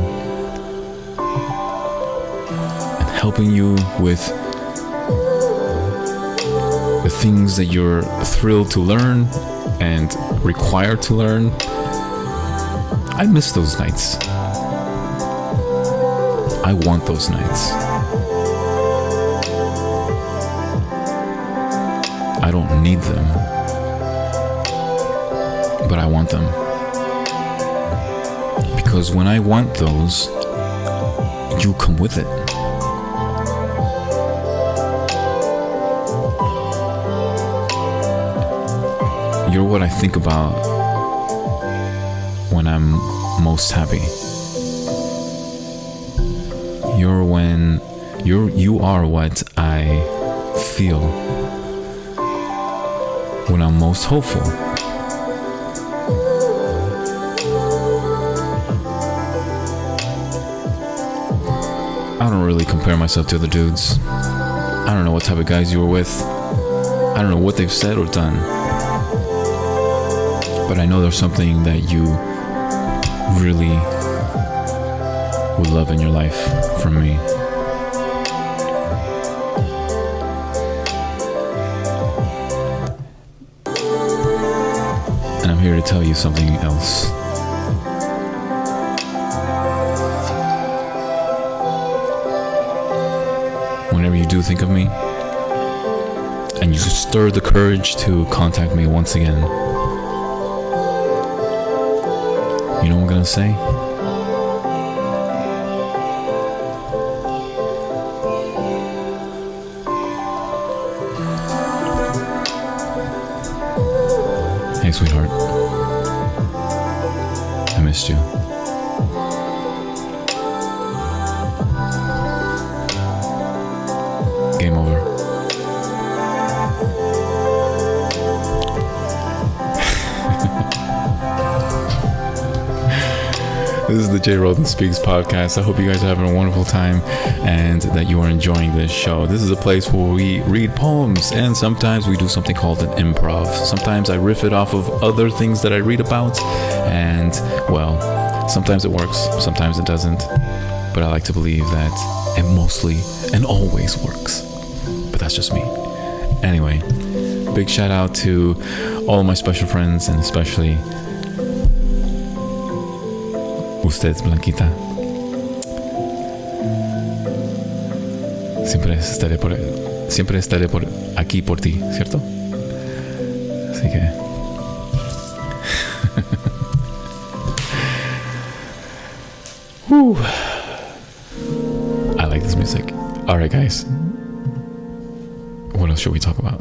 and helping you with the things that you're thrilled to learn and required to learn. I miss those nights. I want those nights. I don't need them, but I want them. Because when I want those, you come with it. You're what I think about when I'm most happy. You are what I feel when I'm most hopeful. I don't really compare myself to other dudes. I don't know what type of guys you were with. I don't know what they've said or done. But I know there's something that you really would love in your life from me. And I'm here to tell you something else. Whenever you do think of me, and you stir the courage to contact me once again, you know what I'm gonna say? Hey, sweetheart. I missed you. Game over. This is the J. Roden Speaks podcast. I hope you guys are having a wonderful time and that you are enjoying this show. This is a place where we read poems and sometimes we do something called an improv. Sometimes I riff it off of other things that I read about, and well, sometimes it works, sometimes it doesn't. But I like to believe that it mostly and always works. But that's just me. Anyway, big shout out to all of my special friends and especially usted, Blanquita. Siempre estaré por aquí por ti, ¿cierto? Así que Whew. I like this music. Alright, guys. else should we talk about?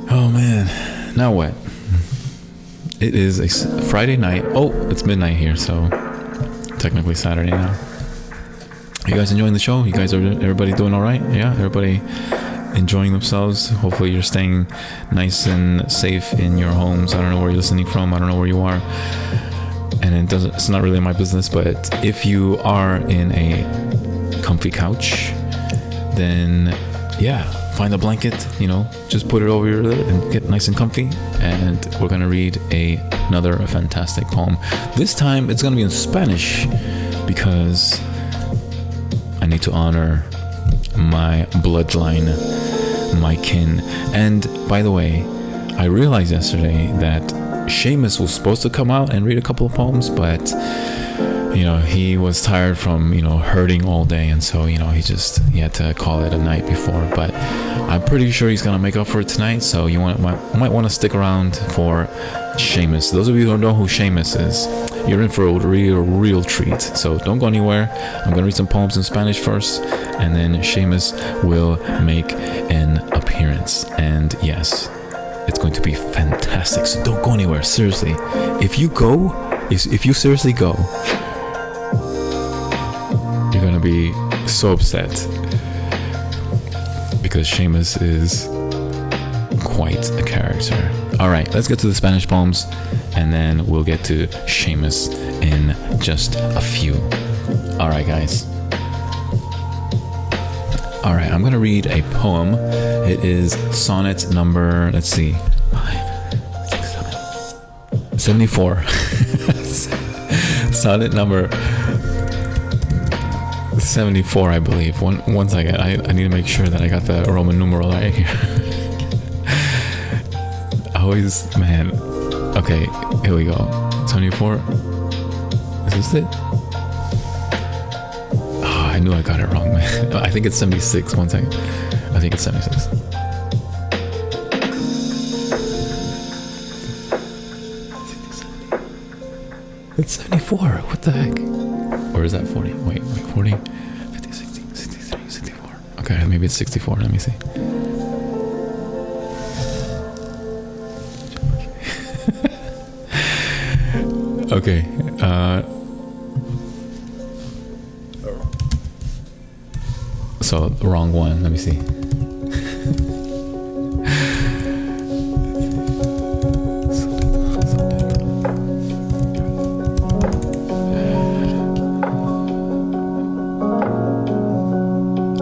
Oh man, now what? It is a Friday night. Oh, it's midnight here, so technically Saturday now. You guys enjoying the show? Everybody doing all right? Yeah, everybody enjoying themselves. Hopefully you're staying nice and safe in your homes. I don't know where you're listening from. I don't know where you are. And it's not really my business, but if you are in a comfy couch, then yeah, find a blanket, just put it over your lid and get nice and comfy. And we're going to read another fantastic poem. This time it's going to be in Spanish because I need to honor my bloodline, my kin. And by the way, I realized yesterday that Seamus was supposed to come out and read a couple of poems, but he was tired from herding all day, and so he had to call it a night before. But I'm pretty sure he's gonna make up for it tonight, so you might want to stick around for Seamus. Those of you who don't know who Seamus is, you're in for a real treat, so don't go anywhere. I'm gonna read some poems in Spanish first, and then Seamus will make an appearance. And yes, it's going to be fantastic, so don't go anywhere. Seriously, if you seriously go, you're gonna be so upset because Seamus is quite a character. All right, let's get to the Spanish poems, and then we'll get to Seamus in just a few. All right, guys. All right, I'm gonna read a poem. It is sonnet number, 74. Sonnet number 74, I believe. One second, I need to make sure that I got the Roman numeral right here. Man. Okay, here we go. 74. Is this it? Oh, I knew I got it wrong, man. I think it's 76. One second. I think it's 76. It's 74. What the heck? Or is that 40? Wait, 40? 50, 60, 63, 64. Okay, maybe it's 64. Let me see. Okay. So, the wrong one. Let me see.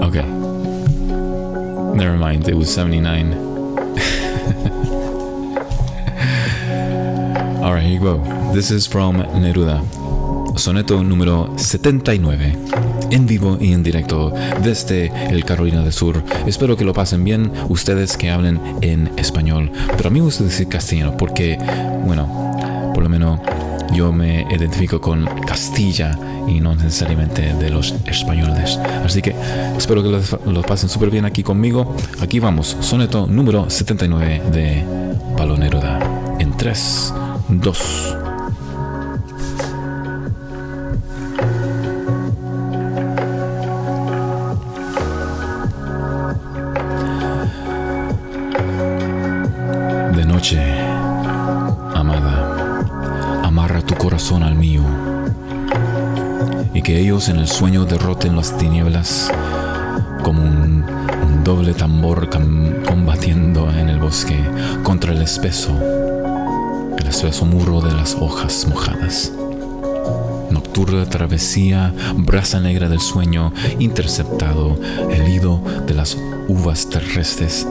Okay. Never mind. It was 79. Alright, here you go. This is from Neruda. Soneto número 79. En vivo y en directo desde el Carolina del Sur. Espero que lo pasen bien ustedes que hablen en español. Pero a mí me gusta decir castellano porque, bueno, por lo menos yo me identifico con Castilla y no necesariamente de los españoles. Así que espero que lo pasen súper bien aquí conmigo. Aquí vamos, soneto número 79 de Pablo Neruda. En 3, 2. De noche, amada, amarra tu corazón al mío, y que ellos en el sueño derroten las tinieblas como un doble tambor combatiendo en el bosque contra el espeso muro de las hojas mojadas. Nocturna travesía, brasa negra del sueño interceptado, el hido de las uvas terrestres,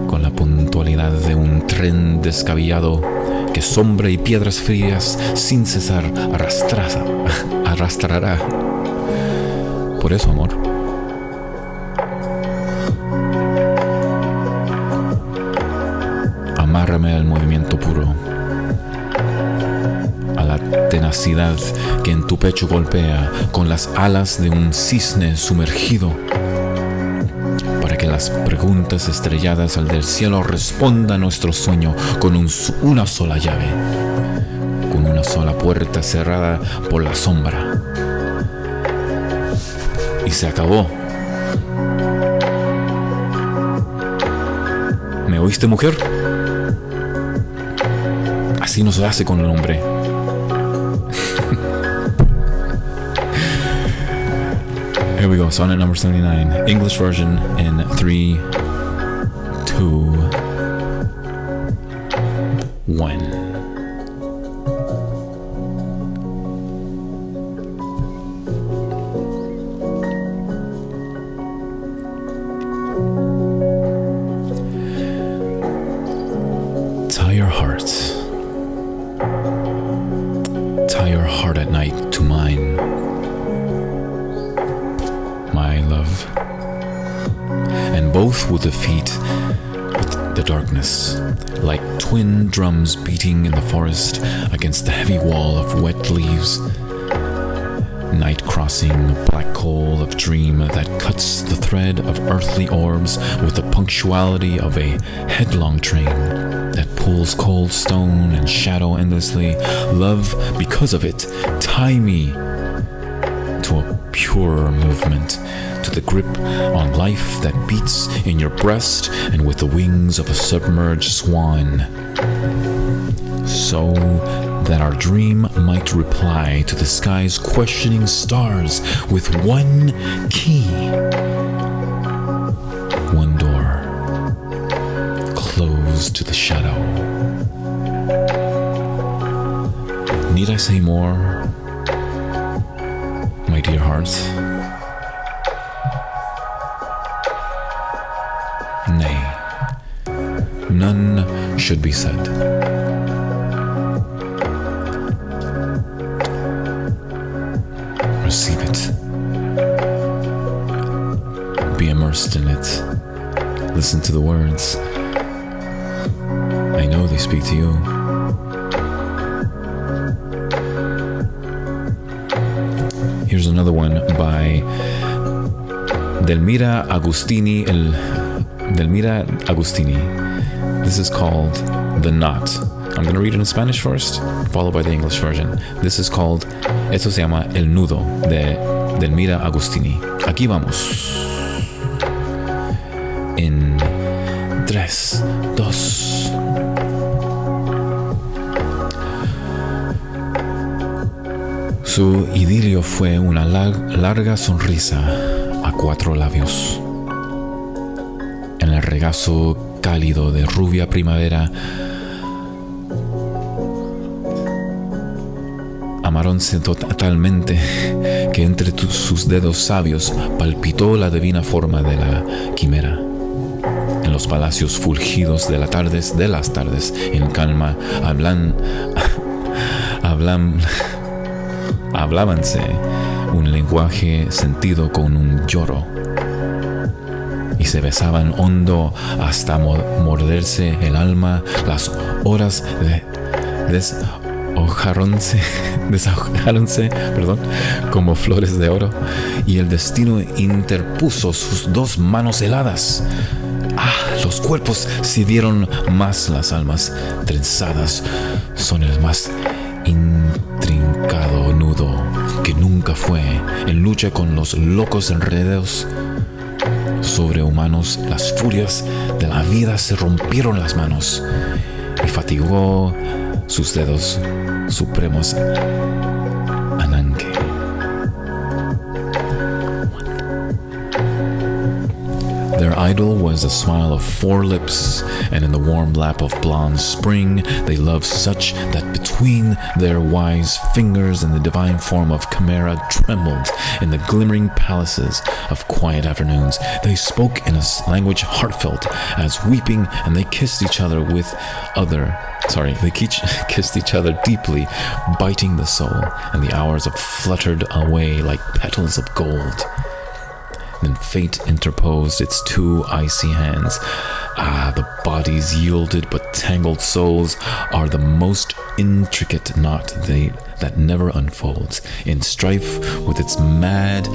con la puntualidad de un tren descabellado que sombra y piedras frías sin cesar arrastrará. Por eso, amor, amárrame al movimiento puro, a la tenacidad que en tu pecho golpea con las alas de un cisne sumergido, para que las preguntas estrelladas al del cielo responda a nuestro sueño con una sola llave, con una sola puerta cerrada por la sombra. y se acabó. ¿Me oíste, mujer? Así no se hace con el hombre. Here we go, sonnet number 79, English version in 3, 2, 1. Tie your heart at night to mine, my love, and both will defeat with the darkness, like twin drums beating in the forest against the heavy wall of wet leaves. Night crossing, black coal of dream that cuts the thread of earthly orbs with the punctuality of a headlong train that pulls cold stone and shadow endlessly. Love, because of it, tie me to a purer movement, to the grip on life that beats in your breast and with the wings of a submerged swan, so that our dream might reply to the sky's questioning stars with one key, one door, closed to the shadow. Need I say more, my dear heart? Nay, none should be said. Receive it. Be immersed in it. Listen to the words. I know they speak to you. Here's another one by Delmira Agustini. This is called The Knot. I'm going to read it in Spanish first, followed by the English version. This is called, esto se llama El Nudo, de Delmira Agustini. Aquí vamos. En 3, 2. Su idilio fue una larga sonrisa a 4 labios. En el regazo cálido de rubia primavera, amarónse totalmente que entre sus dedos sabios palpitó la divina forma de la quimera. En los palacios fulgidos de las tardes, en calma, hablábanse un lenguaje sentido con un lloro, y se besaban hondo hasta morderse el alma. Las horas desahogáronse, como flores de oro, y el destino interpuso sus 2 manos heladas. Los cuerpos se dieron más, las almas trenzadas son el más intrincado nudo que nunca fue, en lucha con los locos enredos sobrehumanos. Las furias de la vida se rompieron las manos y fatigó sus dedos supremos Ananke. Their idol was a smile of 4 lips, and in the warm lap of blonde spring they loved such that between their wise fingers and the divine form of chimera trembled in the glimmering palaces of quiet afternoons. They spoke in a language heartfelt as weeping, and they kissed each other kissed each other deeply, biting the soul, and the hours fluttered away like petals of gold. Then fate interposed its 2 icy hands. The bodies yielded, but tangled souls are the most intricate knot that never unfolds. In strife with its mad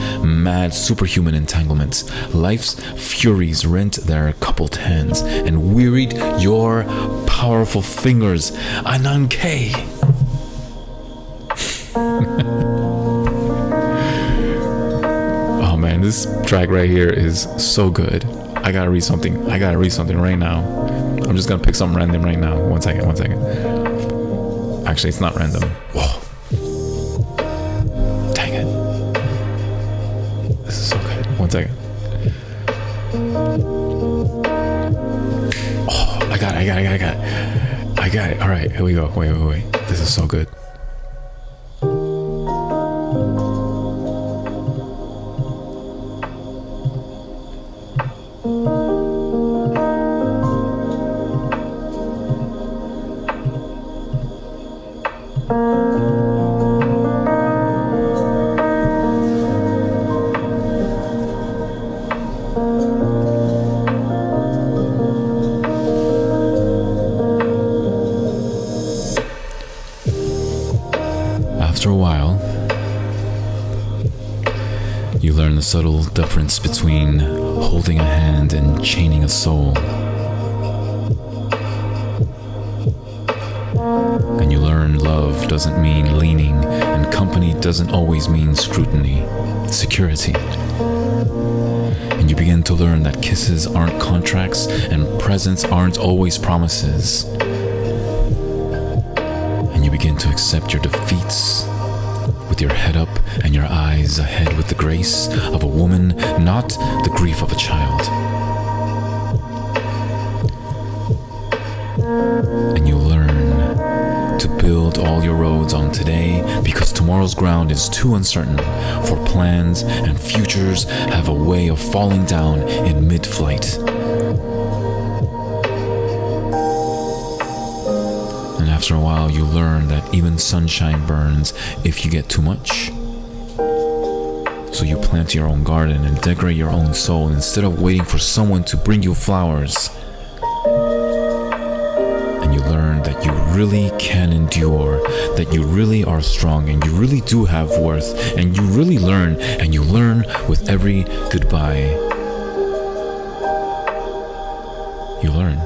superhuman entanglements, life's furies rent their coupled hands and wearied your powerful fingers. Ananke! this track right here is so good. I gotta read something right now. I'm just gonna pick something random right now. One second. Actually, it's not random. Whoa. Dang it. This is so good. One second. Oh, I got it. All right, here we go. Wait. This is so good. After a while, you learn the subtle difference between holding a hand and chaining a soul. And you learn love doesn't mean leaning, and company doesn't always mean scrutiny, security. And you begin to learn that kisses aren't contracts and presents aren't always promises. And you begin to accept your defeats with your head up and your eyes ahead, with the grace of a woman, not the grief of a child. And you learn to build all your roads on today, because tomorrow's ground is too uncertain, for plans and futures have a way of falling down in mid-flight. And after a while, you learn that even sunshine burns if you get too much. So you plant your own garden and decorate your own soul instead of waiting for someone to bring you flowers. And you learn that you really can endure, that you really are strong, and you really do have worth, and you really learn, and you learn with every goodbye. You learn.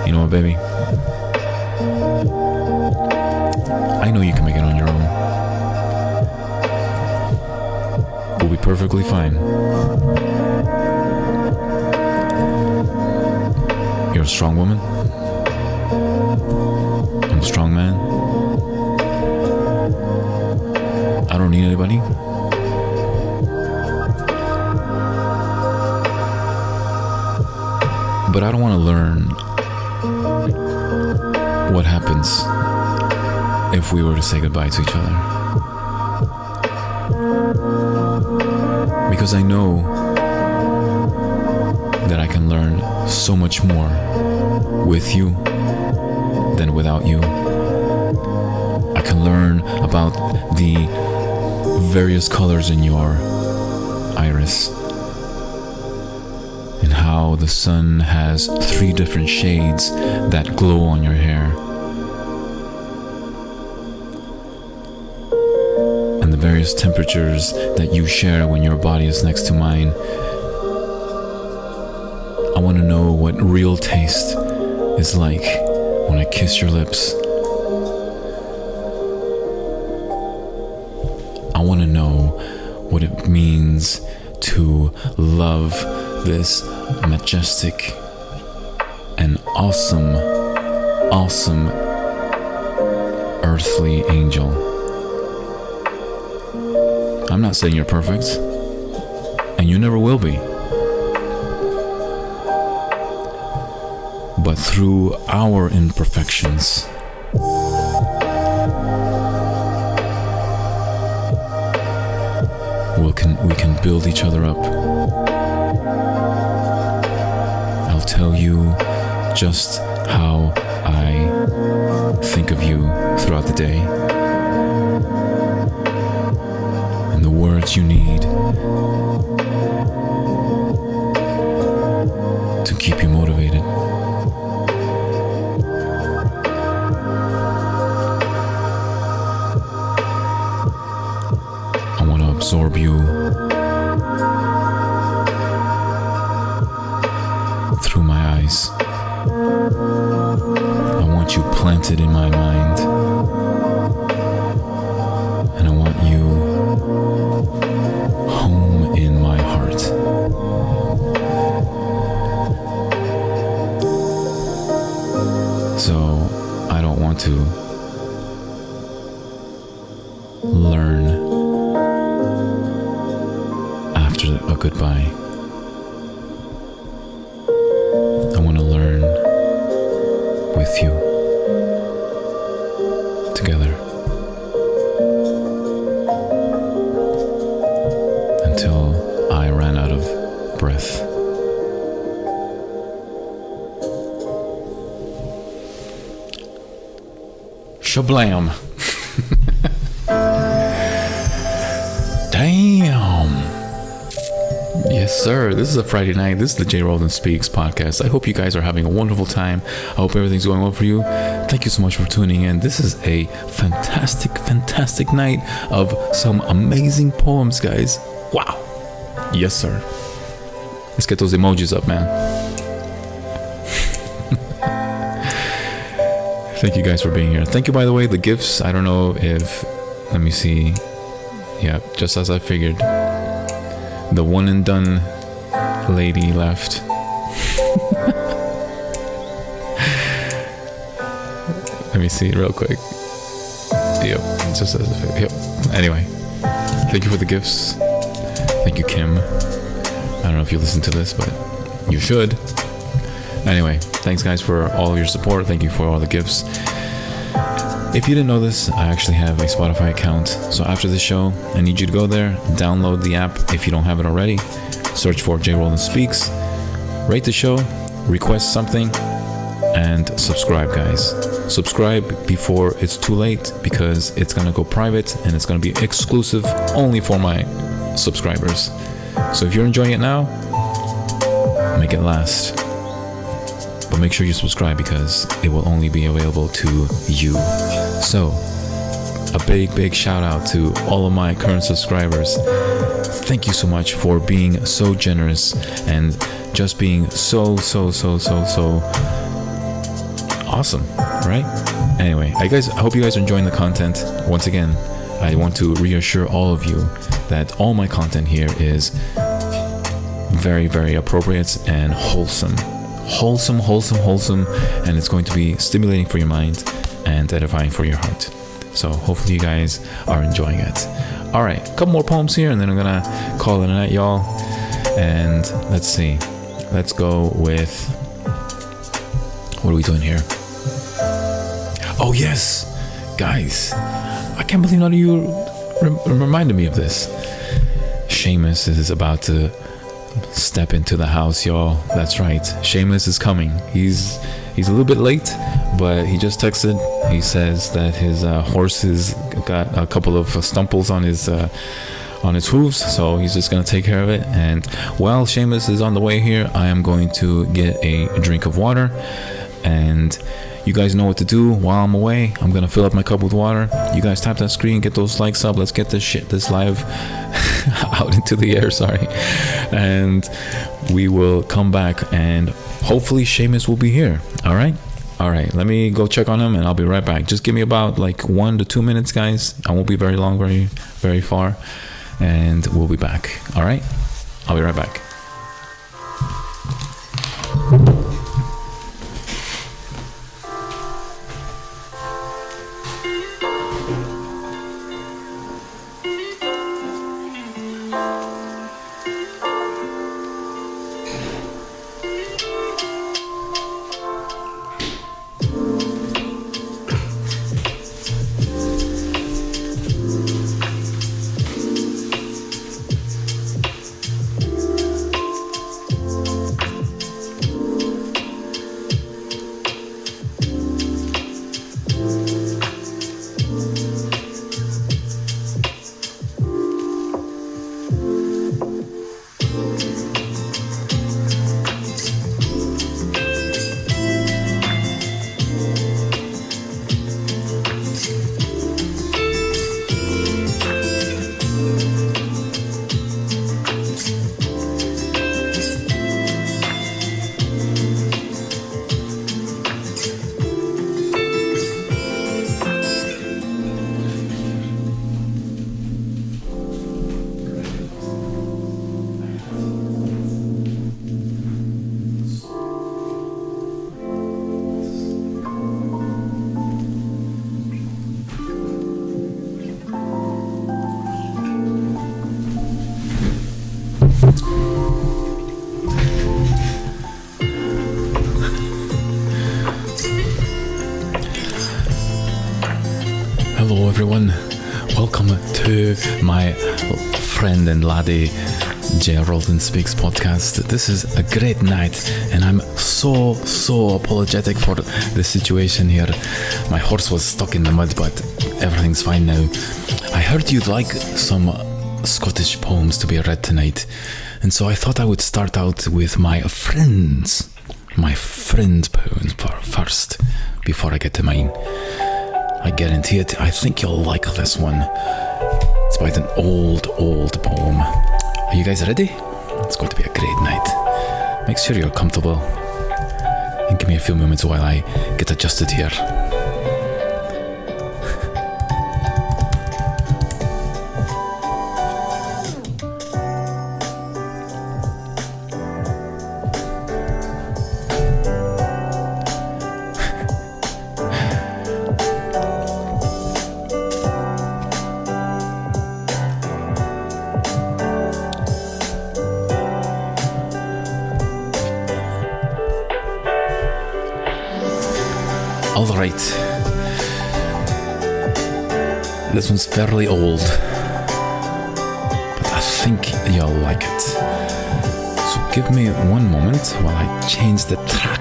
You know what, baby? I know you can make it on your own. We'll be perfectly fine. You're a strong woman. I'm a strong man. I don't need anybody. But I don't want to learn what happens if we were to say goodbye to each other. Because I know that I can learn so much more with you than without you. I can learn about the various colors in your iris, and how the sun has 3 different shades that glow on your hair, and the various temperatures that you share when your body is next to mine. I want to know what real taste is like when I kiss your lips. I want to know what it means to love this majestic and awesome earthly angel. I'm not saying you're perfect, and you never will be. But through our imperfections, we can build each other up. I'll tell you just how I think of you throughout the day, and the words you need to keep you motivated. I want to absorb you through my eyes. I want you planted in my mind. And I want you home in my heart. So I don't want to learn after a goodbye. I want to learn with you together until I ran out of breath. Shablam. Damn. Yes, sir. This is a Friday night. This is the J. Roldan Speaks podcast. I hope you guys are having a wonderful time. I hope everything's going well for you. Thank you so much for tuning in. This is a fantastic, fantastic night of some amazing poems, guys. Wow. Yes, sir. Let's get those emojis up, man. Thank you guys for being here. Thank you, by the way, the gifts. I don't know if, let me see. Yeah, just as I figured. The one and done lady left. Let me see real quick. Yep, just as I figured. Yep. Anyway, thank you for the gifts. Thank you, Kim. I don't know if you listen to this, but you should. Anyway, thanks guys for all of your support. Thank you for all the gifts. If you didn't know this, I actually have a Spotify account. So after this show, I need you to go there, download the app if you don't have it already. Search for J. Roldan Speaks. Rate the show, request something, and subscribe, guys. Subscribe before it's too late because it's going to go private and it's going to be exclusive only for my subscribers. So if you're enjoying it now, make it last. But make sure you subscribe because it will only be available to you. So, a big shout out to all of my current subscribers. Thank you so much for being so generous and just being so awesome, right? Anyway, I hope you guys are enjoying the content. Once again, I want to reassure all of you that all my content here is very appropriate and wholesome, and it's going to be stimulating for your mind and edifying for your heart. So hopefully you guys are enjoying it. All right, a couple more poems here and then I'm gonna call it a night, y'all. And let's see, let's go with, what are we doing here? Oh yes, guys, I can't believe none of you reminded me of this. Seamus is about to step into the house, y'all. That's right, Seamus is coming. He's a little bit late, but he just texted. He says that his horse has got a couple of stumples on his hooves, so he's just gonna take care of it. And while Seamus is on the way here, I am going to get a drink of water. And you guys know what to do while I'm away. I'm gonna fill up my cup with water. You guys tap that screen, get those likes up. Let's get this live out into the air, sorry. And we will come back and hopefully Seamus will be here. All right, let me go check on him and I'll be right back. Just give me about like 1 to 2 minutes, guys. I won't be very long, very far, and we'll be back. All right, I'll be right back. Hello everyone, welcome to my friend and laddie Geraldine Speaks podcast. This is a great night and I'm so apologetic for the situation here. My horse was stuck in the mud, but everything's fine now. I heard you'd like some Scottish poems to be read tonight, and so I thought I would start out with my friends poems first before I get to mine. I guarantee it, I think you'll like this one. It's by an old poem. Are you guys ready? It's going to be a great night. Make sure you're comfortable and give me a few moments while I get adjusted here. Alright, this one's fairly old, but I think you'll like it. So give me one moment while I change the track.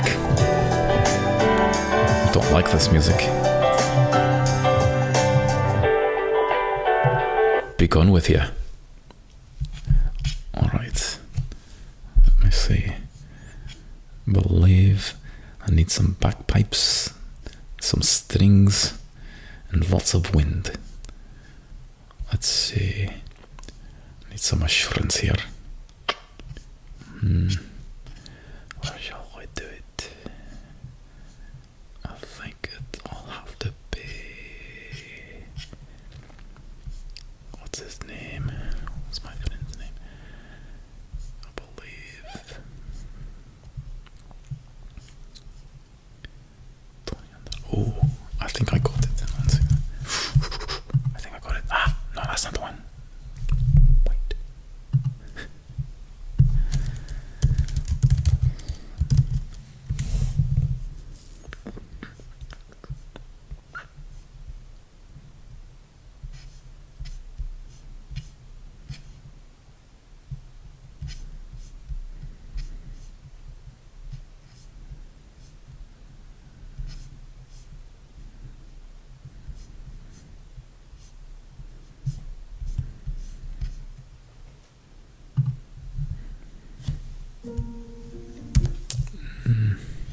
I don't like this music. Be gone with you. Alright, let me see. Believe I need some bagpipes, some strings, and lots of wind. Let's see. Need some assurance here. Where shall I do it? I think it'll have to be... What's his name? What's my friend's name? I believe... Oh, I think I got it. One second. I think I got it. No, that's not the one. Wait.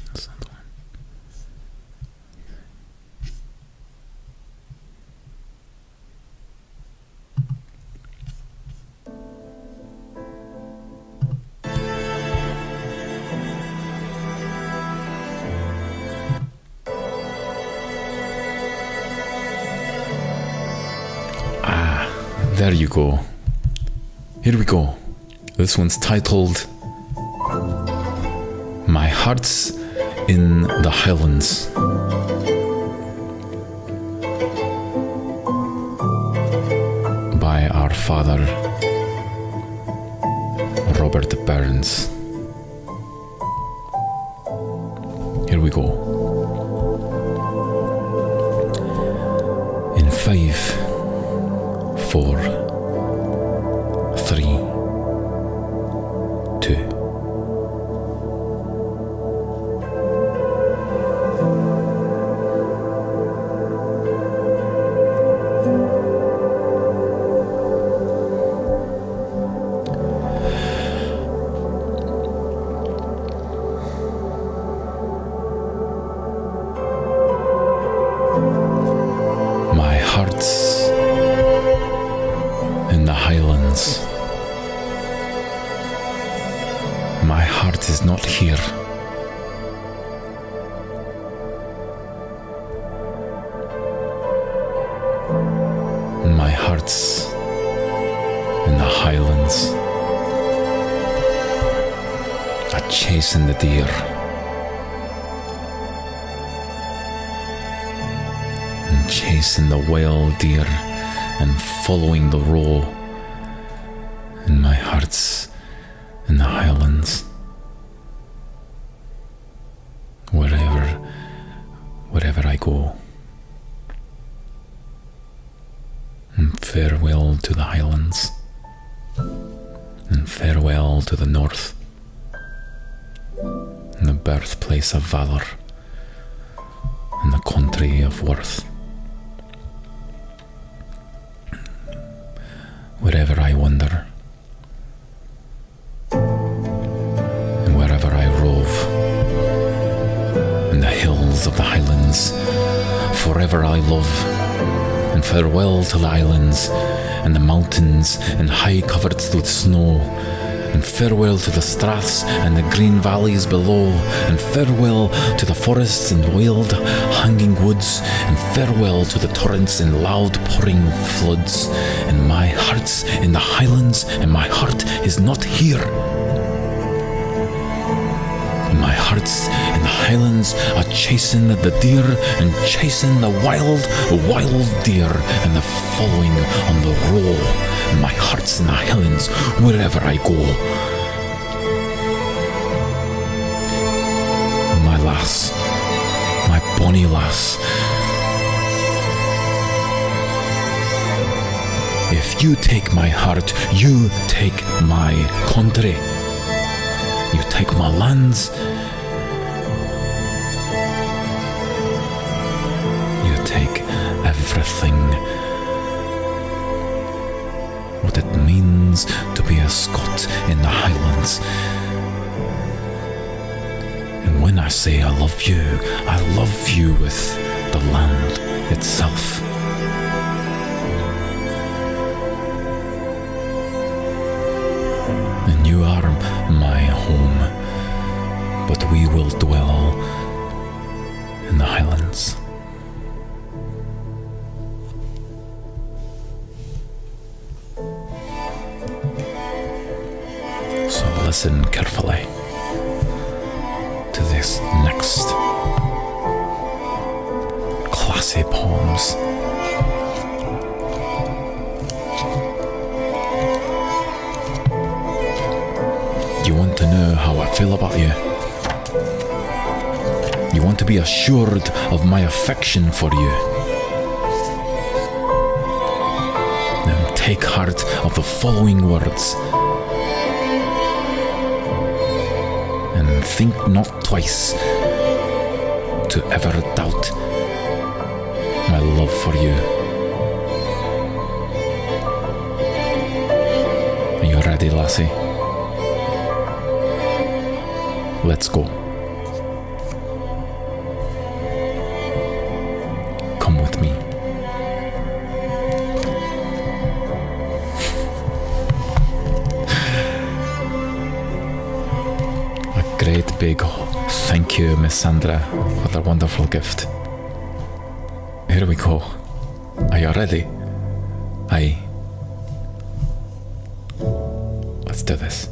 That's not the one. There you go. Here we go. This one's titled My Heart's in the Highlands. By our father, Robert Burns. Here we go. In 5, 4, 3, 2. My heart's in the Highlands. My heart is not here. My heart's in the Highlands. Chasing the deer. And chasing the wild deer and following the roe. And my heart's in the Highlands. Wherever I go. farewell to the Highlands, and farewell to the North, and the birthplace of valour, and the country of worth. Wherever I wander, and wherever I rove, in the hills of the Highlands, forever I love, and farewell to the islands, and the mountains, and high covered with snow, and farewell to the straths and the green valleys below, and farewell to the forests and wild hanging woods, and farewell to the torrents and loud pouring floods. And my heart's in the Highlands, and my heart is not here. And my heart's in the Highlands a chasing the deer, and chasing the wild deer, and the following on the roe. And my heart's in the Highlands wherever I go. My lass, my bonny lass, if you take my heart, you take my country. You take my lands. You take everything. What it means to be a Scot in the Highlands. And when I say I love you with the land itself. And you are my home, but we will dwell in the Highlands. So listen carefully to this next classy poems. You want to know how I feel about you? You want to be assured of my affection for you? Then take heart of the following words, and think not twice to ever doubt my love for you. Are you ready, lassie? Let's go. Come with me. A great big thank you, Miss Sandra, for the wonderful gift. Here we go. Are you ready? Aye. Let's do this.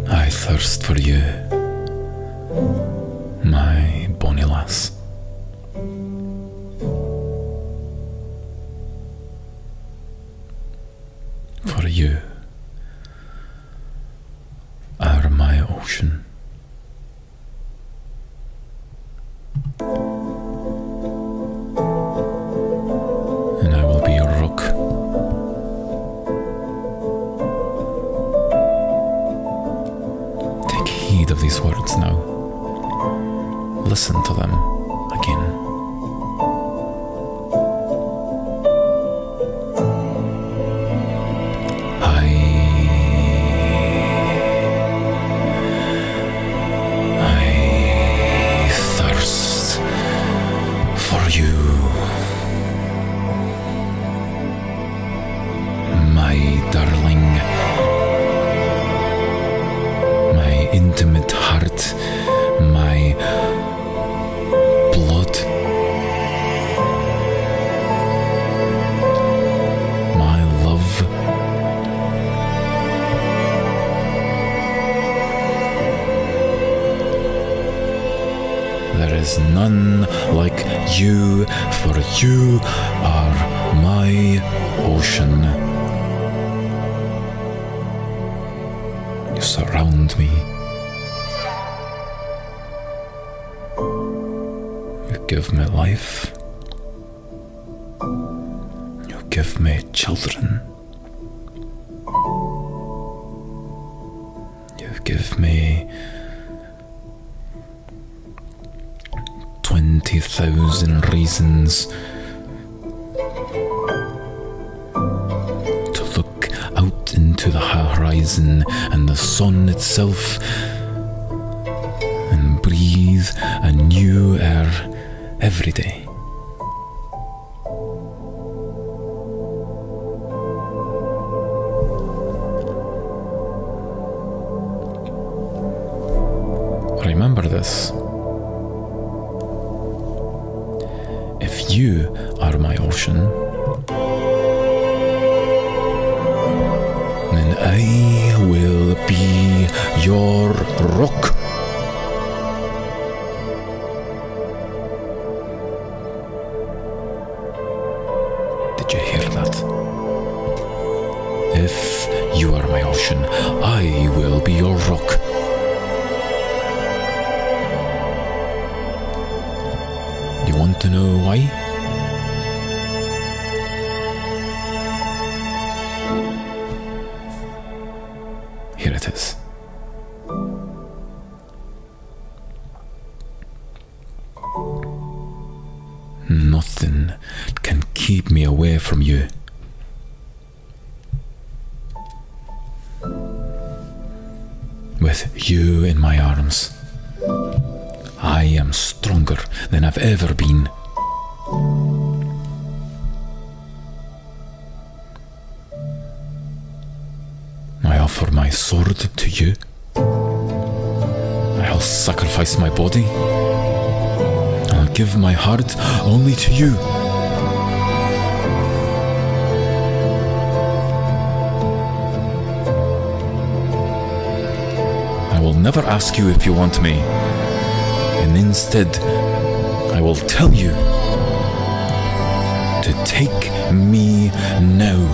I thirst for you, my bonny lass. For you are my ocean. And I will be your rock. Take heed of these words now. Listen to them again. I thirst for you, my darling, my intimate heart, my blood, my love. There is none like you, for you are my ocean. You surround me give me life. You give me children. You give me 20,000 reasons to look out into the horizon and the sun itself and breathe a new air every day. Remember this. If you are my ocean, then I will be your rock. Did you hear that? If you are my ocean, I will be your rock. Do you want to know why? Here it is. Nothing can keep me away from you. With you in my arms, I am stronger than I've ever been. I offer my sword to you. I'll sacrifice my body. I'll give my heart only to you. I will never ask you if you want me. And instead, I will tell you to take me now.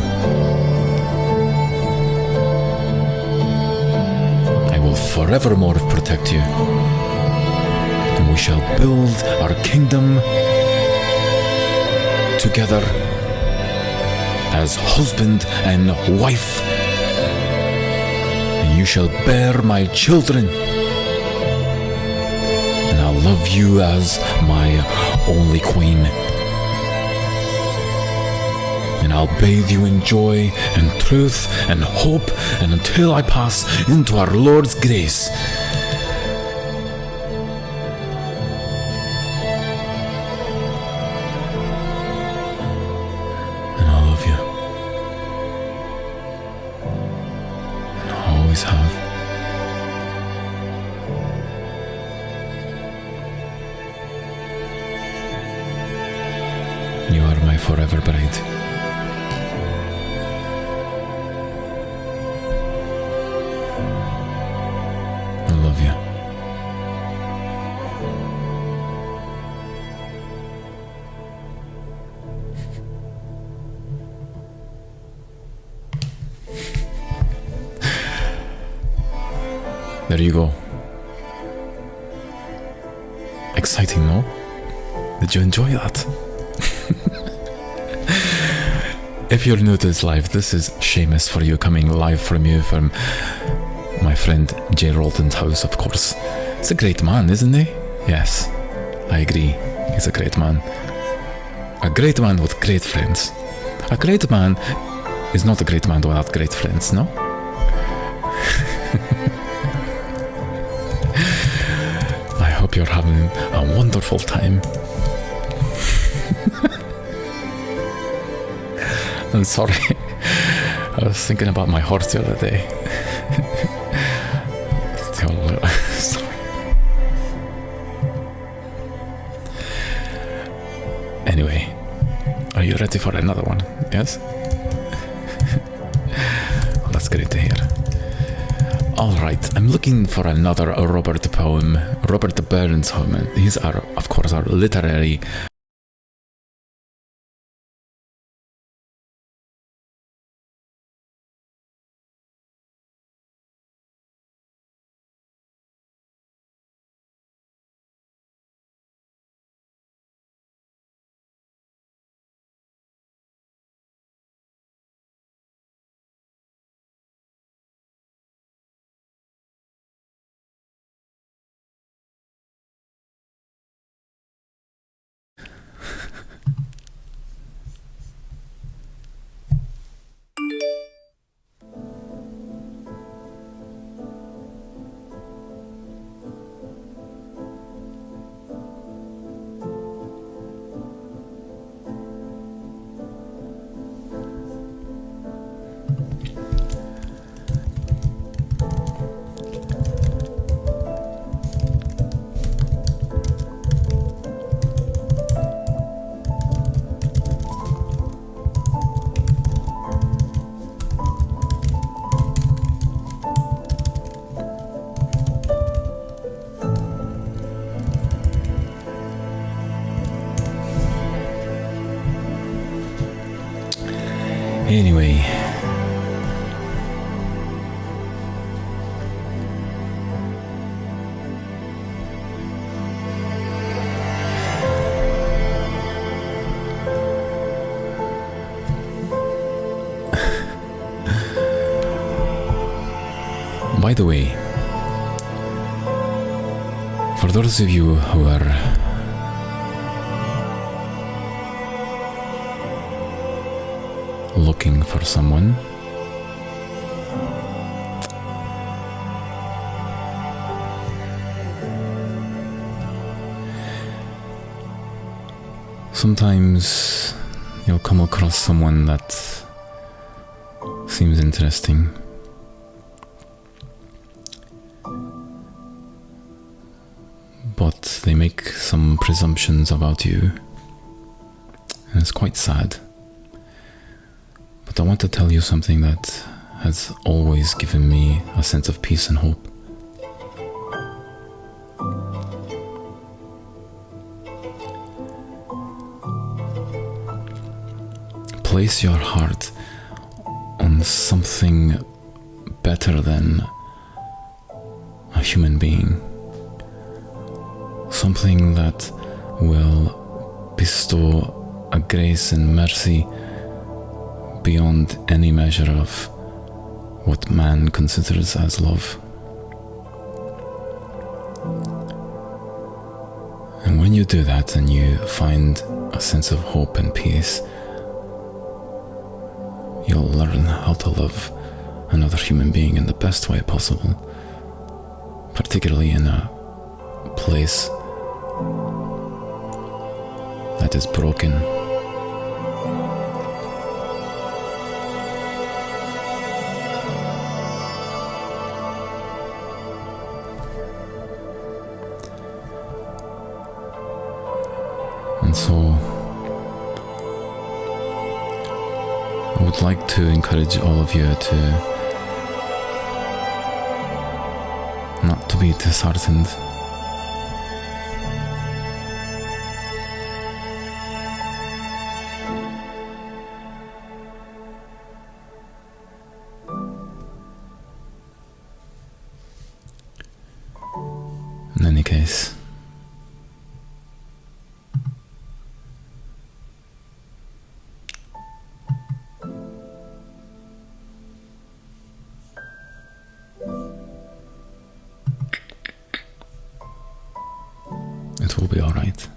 I will forevermore protect you, and we shall build our kingdom together as husband and wife, and you shall bear my children. I'll love you as my only queen. And I'll bathe you in joy and truth and hope, and until I pass into our Lord's grace. And I love you. And I always have. You are my forever bride. I love you. There you go. Exciting, no? Did you enjoy that? If you're new to this live, this is Seamus for you, coming live from my friend Jay Rolton's house, of course. He's a great man, isn't he? Yes, I agree. He's a great man. A great man with great friends. A great man is not a great man without great friends, no? I hope you're having a wonderful time. I'm sorry. I was thinking about my horse the other day. Sorry. Anyway, are you ready for another one? Yes? Well, that's great to hear. Alright, I'm looking for another Robert poem. Robert Burns poem. These are, of course, our literary Anyway, by the way, for those of you who are looking for someone, sometimes you'll come across someone that seems interesting, but they make some presumptions about you, and it's quite sad. But I want to tell you something that has always given me a sense of peace and hope. Place your heart on something better than a human being. Something that will bestow a grace and mercy beyond any measure of what man considers as love. And when you do that and you find a sense of hope and peace, you'll learn how to love another human being in the best way possible, particularly in a place that is broken. And so I would like to encourage all of you to not to be disheartened. In any case, it will be all right.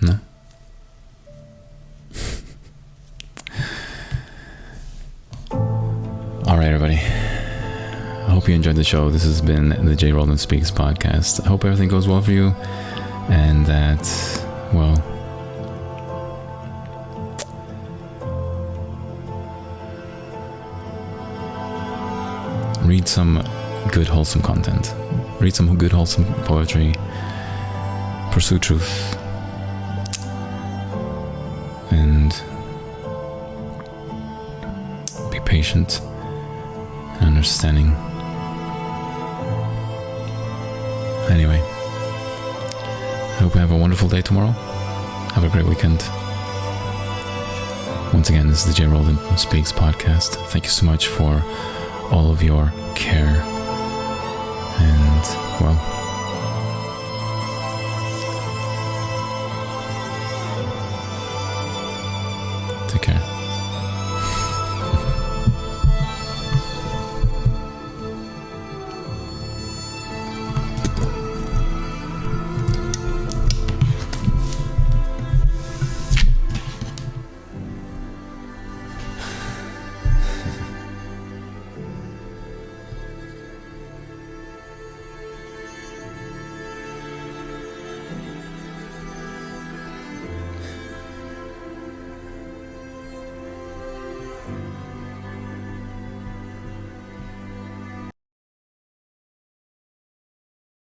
No? All right, everybody. I hope you enjoyed the show. This has been the J. Roland Speaks podcast. I hope everything goes well for you and that, well, read some good, wholesome content. Read some good, wholesome poetry. Pursue truth. And be patient and understanding. Anyway, I hope you have a wonderful day tomorrow. Have a great weekend. Once again, this is the J. Roland Speaks podcast. Thank you so much for all of your care. And, well, take care.